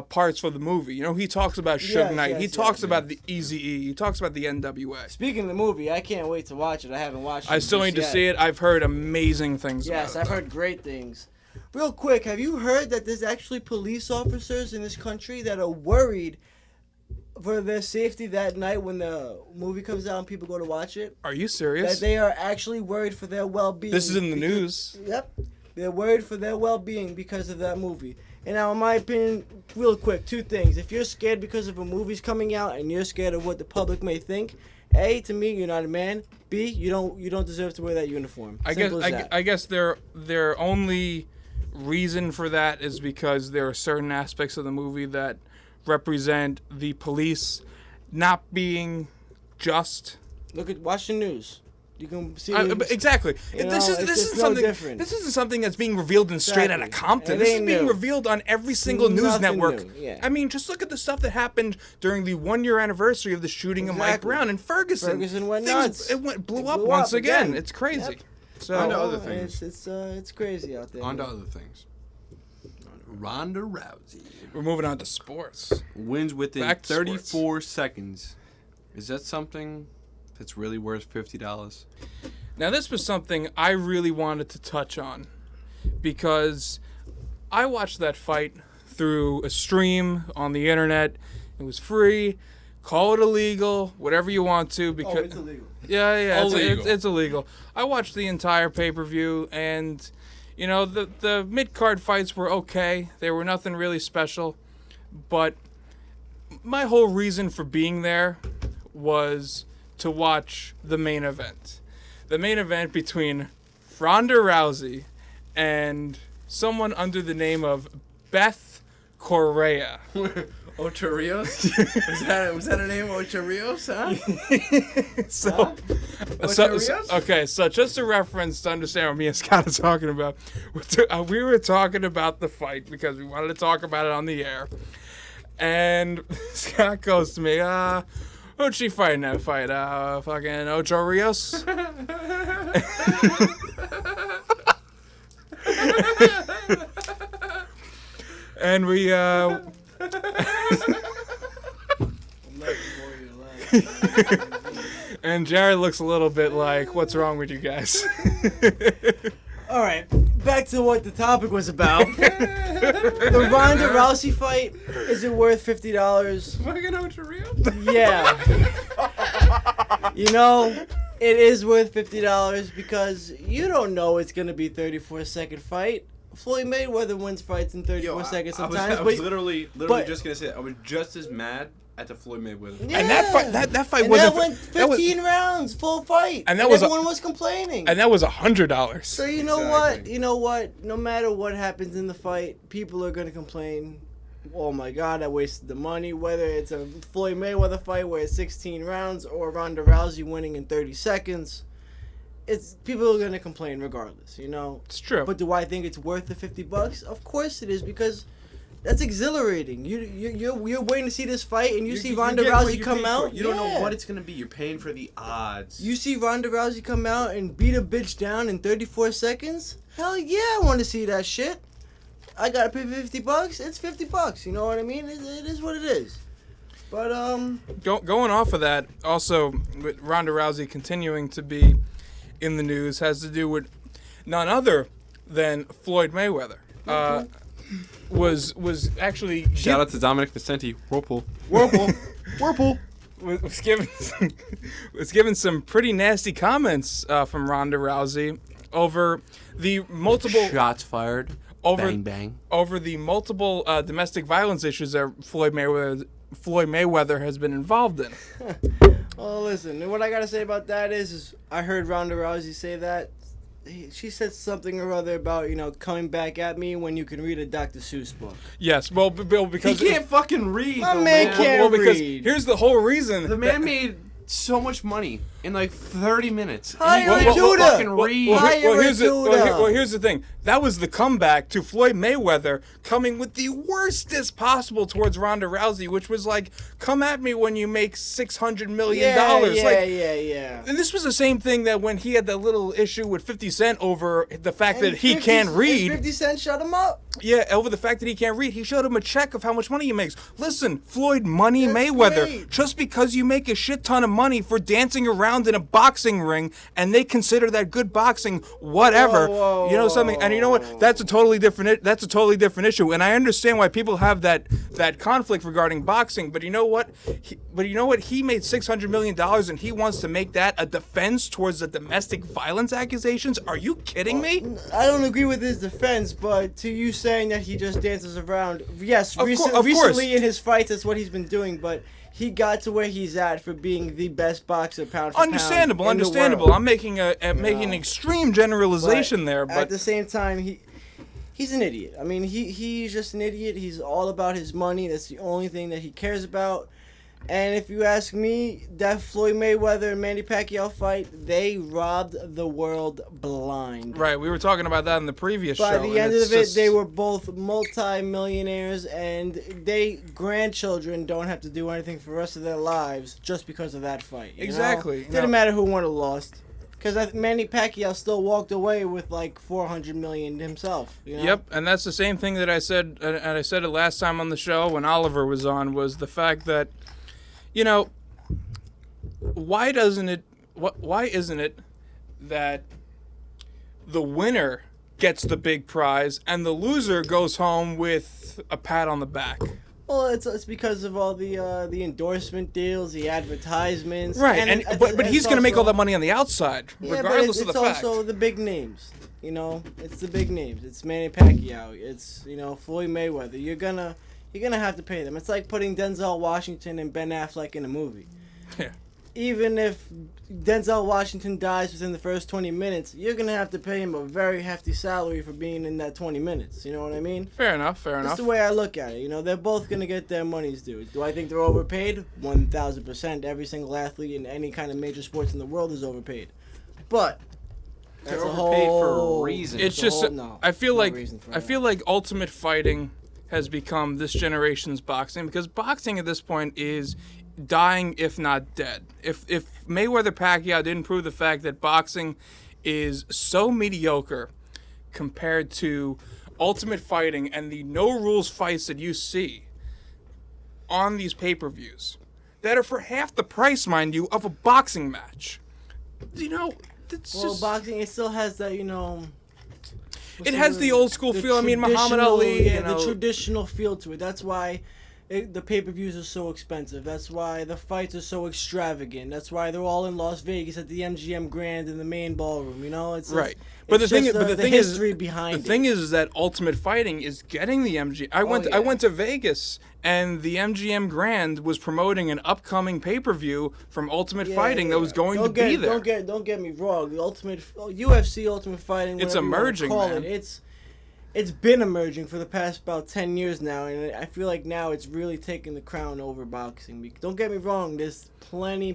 B: parts for the movie. He talks about Suge
E: Yes,
B: Knight. He
E: yes,
B: talks
E: yes.
B: about the Eazy-E. He talks about the NWA.
E: Speaking of the movie, I can't wait to watch it. I haven't watched it.
B: I still need to
E: yet.
B: see it. I've heard amazing things
E: Yes,
B: about it.
E: I've heard great things. Real quick, have you heard that there's actually police officers in this country that are worried for their safety that night when the movie comes out and people go to watch it?
B: Are you
E: That
B: serious?
E: they are actually worried for their well-being.
B: This is in the
E: because-
B: news.
E: Yep. They're worried for their well-being because of that movie. And now, in my opinion, real quick, two things. If you're scared because of a movie's coming out and you're scared of what the public may think, A, to me, you're not a man. B, you don't deserve to wear that uniform. Simple as that.
B: I guess their only reason for that is because there are certain aspects of the movie that represent the police not being just.
E: Watch the news. You can see.
B: Exactly.
E: You
B: This
E: know,
B: is
E: it's
B: this
E: just
B: is
E: no
B: something.
E: different.
B: This isn't something that's being revealed in straight out of
E: Exactly.
B: Compton.
E: It
B: This is
E: ain't
B: being
E: new.
B: revealed on every single news
E: Nothing
B: network.
E: new, yeah.
B: I mean, just look at the stuff that happened during the 1-year anniversary of the shooting of Mike
E: Exactly.
B: Brown in Ferguson.
E: Ferguson went
B: Things-
E: nuts.
B: It blew
E: It
B: up
E: blew
B: once
E: up
B: again.
E: again.
B: It's crazy.
E: Yep.
B: So
C: On to other things.
E: It's crazy out there.
C: On to other things. Ronda Rousey
B: we're moving on to sports.
C: wins within
B: Back to
C: 34 seconds. Is that something that's really worth $50?
B: Now, this was something I really wanted to touch on because I watched that fight through a stream on the internet. It was free. Call it illegal, whatever you want to, because
E: Oh, it's illegal.
B: yeah,
C: Illegal.
B: it's illegal. I watched the entire pay-per-view, and the mid-card fights were okay. They were nothing really special, but my whole reason for being there was to watch the main event. The main event between Ronda Rousey and someone under the name of Beth Correa.
C: Ocho Rios? was that her name, Ocho Rios? Huh?
B: So just a reference to understand what me and Scott are talking about. We were talking about the fight because we wanted to talk about it on the air. And Scott goes to me, who'd she fight in that fight? Fucking Ocho Rios? And we, and Jared looks a little bit like, what's wrong with you guys?
E: All right, back to what the topic was about. The Ronda Rousey fight, is it worth $50?
C: Fucking Ocho Rios?
E: Yeah. You know, it is worth $50 because you don't know it's going to be a 34-second fight. Floyd Mayweather wins fights in 34 seconds sometimes.
C: I was literally just going to say that. I was just as mad at the Floyd Mayweather.
E: Yeah.
B: And that fight
E: and
B: wasn't.
E: that went 15 rounds, full fight.
B: And that was
E: everyone was complaining.
B: And that was $100.
E: So you know what? You know what? No matter what happens in the fight, people are going to complain. Oh my God, I wasted the money. Whether it's a Floyd Mayweather fight where it's 16 rounds or Ronda Rousey winning in 30 seconds, people are going to complain regardless, you know?
B: It's true.
E: But do I think it's worth the $50? Of course it is, because that's exhilarating. You're waiting to see this fight, and you see Ronda Rousey come out.
C: You don't know what it's going to be. You're paying for the odds.
E: You see Ronda Rousey come out and beat a bitch down in 34 seconds? Hell yeah, I want to see that shit. I gotta pay $50. It's $50. You know what I mean? It is what it is. But
B: going off of that, also with Ronda Rousey continuing to be in the news, has to do with none other than Floyd Mayweather. Was actually
C: shout out to Dominic Vicente. Whirlpool.
B: was given some pretty nasty comments from Ronda Rousey over the multiple
C: shots fired. Bang bang.
B: Over the multiple domestic violence issues that Floyd Mayweather has been involved in.
E: Well, listen, what I gotta say about that is I heard Ronda Rousey say that. She said something or other about, coming back at me when you can read a Dr. Seuss book.
B: Yes, well, Bill, because
C: he can't fucking read.
E: My man can't read.
B: Here's the whole reason.
C: The man made so much money in like 30 minutes.
E: Hire a tutor.
B: Well, here's the thing. That was the comeback to Floyd Mayweather coming with the worstest possible towards Ronda Rousey, which was like, come at me when you make $600 million.
E: Yeah.
B: And this was the same thing that when he had that little issue with 50 Cent over the fact that he can't read.
E: 50 Cent shut him up.
B: Yeah, over the fact that he can't read. He showed him a check of how much money he makes. Listen, Floyd Money Mayweather,
E: great.
B: Just because you make a shit ton of money for dancing around in a boxing ring and they consider that good boxing, whatever.
E: Whoa,
B: you know something? And you know what? That's a totally different issue. And I understand why people have that conflict regarding boxing. But you know what? He made $600 million and he wants to make that a defense towards the domestic violence accusations. Are you kidding me?
E: I don't agree with his defense, but to you saying that he just dances around, yes,
B: Of
E: recently
B: course.
E: in his fights, that's what he's been doing, but he got to where he's at for being the best boxer pound for
B: Understandable.
E: pound in the world.
B: I'm making an extreme generalization there, but
E: at the same time, he's an idiot. I mean, he's just an idiot. He's all about his money. That's the only thing that he cares about. And if you ask me, that Floyd Mayweather and Manny Pacquiao fight, they robbed the world blind.
B: Right, we were talking about that in the previous show.
E: By the end of it, they were both multi-millionaires, and grandchildren don't have to do anything for the rest of their lives just because of that fight.
B: Exactly.
E: Didn't matter who won or lost. Because Manny Pacquiao still walked away with like $400 million himself.
B: Yep, and that's the same thing that I said, and I said it last time on the show when Oliver was on, was the fact that, why isn't it that the winner gets the big prize and the loser goes home with a pat on the back?
E: Well, it's because of all the endorsement deals, the advertisements.
B: Right, but he's going to make all that money on the outside, regardless of the fact.
E: It's also the big names. It's the big names. It's Manny Pacquiao. It's Floyd Mayweather. You're gonna have to pay them. It's like putting Denzel Washington and Ben Affleck in a movie.
B: Yeah.
E: even if Denzel Washington dies within the first 20 minutes, you're going to have to pay him a very hefty salary for being in that 20 minutes. You know what I mean?
B: Fair enough.
E: That's the way I look at it. You know, they're both going to get their money's due. Do I think they're overpaid? 1,000%. Every single athlete in any kind of major sports in the world is overpaid. But
C: They're
E: that's a
C: overpaid
E: whole...
C: for a reason.
B: It's
E: a
B: just
E: whole- no,
B: I feel
E: no
B: like
E: reason for
B: I
E: that.
B: feel like Ultimate Fighting has become this generation's boxing, because boxing at this point is dying, if not dead. If Mayweather Pacquiao didn't prove the fact that boxing is so mediocre compared to Ultimate Fighting and the no rules fights that you see on these pay-per-views that are for half the price, mind you, of a boxing match. You know, it's
E: Well,
B: just
E: boxing, it still has that, you know...
B: it has the old school feel. I mean, Muhammad Ali,
E: Yeah,
B: you know,
E: the traditional feel to it. That's why the pay-per-views are so expensive. That's why the fights are so extravagant. That's why they're all in Las Vegas at the MGM Grand in the main ballroom. You know, it's
B: right. But the
E: it's
B: thing
E: just
B: is,
E: the history behind
B: the thing is that Ultimate Fighting is getting the MGM. I went to Vegas, and the MGM Grand was promoting an upcoming pay-per-view from Ultimate Fighting that was going to be there.
E: Don't get me wrong. The UFC Ultimate Fighting.
B: It's
E: whatever you wanna
B: emerging,
E: call
B: man.
E: it, It's been emerging for the past about 10 years now, and I feel like now it's really taking the crown over boxing. Don't get me wrong, there's many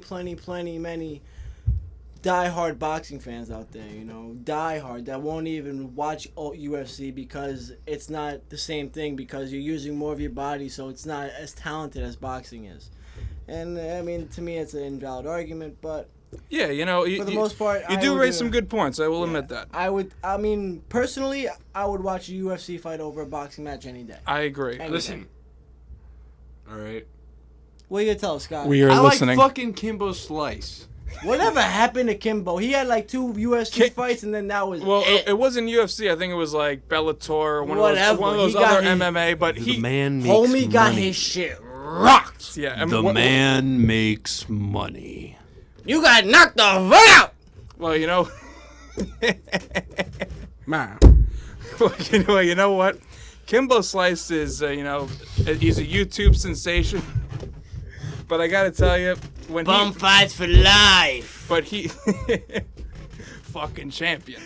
E: die-hard boxing fans out there, you know, die-hard, that won't even watch UFC because it's not the same thing, because you're using more of your body, so it's not as talented as boxing is. And, I mean, to me, it's an invalid argument, but...
B: Yeah, you know,
E: for the most part,
B: you
E: I
B: do
E: would,
B: raise some good points. I will admit that.
E: I mean, personally, I would watch a UFC fight over a boxing match any day.
B: I agree.
E: Any
C: Listen.
E: day.
C: All right.
E: What are you gonna tell us, Scott?
B: We are
C: I
B: listening.
C: like fucking Kimbo Slice.
E: Whatever happened to Kimbo? He had like 2 UFC fights, and then that was
B: Well,
E: it.
B: it wasn't UFC. I think it was like Bellator or one
E: Whatever.
B: of those
E: He got
B: other
E: his-
B: MMA. But he,
C: man
E: Homie got his shit rocked.
B: yeah, and
C: man makes money.
E: You got knocked the fuck out.
B: Well, you know,
C: Man.
B: you know what? Kimbo Slice is, you know, he's a YouTube sensation. But I gotta tell you, when
E: Bum fights for life.
B: but he, fucking champion.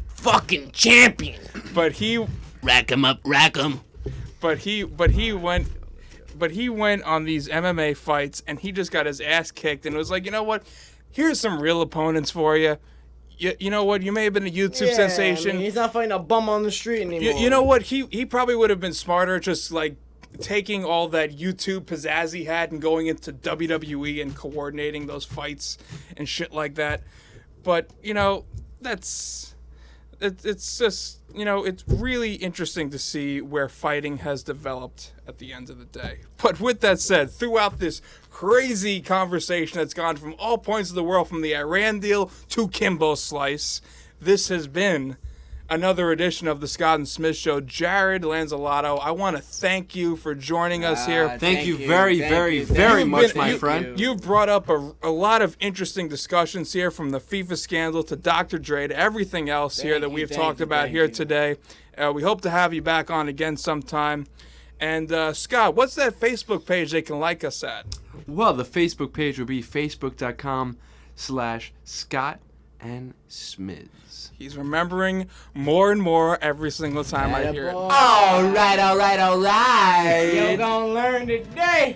E: Fucking champion.
B: But he,
E: Rack 'em up, rack 'em.
B: but he went on these MMA fights and he just got his ass kicked and was like, you know what? Here's some real opponents for you. You know what? You may have been a YouTube sensation.
E: I mean, he's not fighting a bum on the street anymore.
B: You know what? He probably would have been smarter just like taking all that YouTube pizzazz he had and going into WWE and coordinating those fights and shit like that. But, you know, it's just, you know, it's really interesting to see where fighting has developed at the end of the day. But with that said, throughout this crazy conversation that's gone from all points of the world, from the Iran deal to Kimbo Slice, this has been another edition of the Scott and Smiz Show. Jared Lanzalotto, I want to thank you for joining us here.
C: Thank you very much, my friend.
B: You've brought up a lot of interesting discussions here, from the FIFA Scandal to Dr. Dre to everything else here that we've talked about here today. We hope to have you back on again sometime. And Scott, what's that Facebook page they can like us at?
C: Well, the Facebook page will be facebook.com/Scott and Smiz.
B: He's remembering more and more every single time I hear it.
E: All right. You're gonna learn today.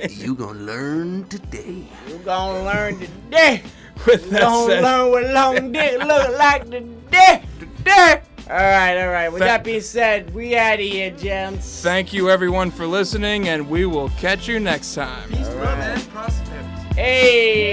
C: You gonna learn today.
E: You're gonna learn today.
B: With
E: You're
B: that
E: gonna
B: said,
E: learn what long dick look like today. All right. With that being said, we out of here, gems.
B: thank you everyone for listening, and we will catch you next time.
E: Hey.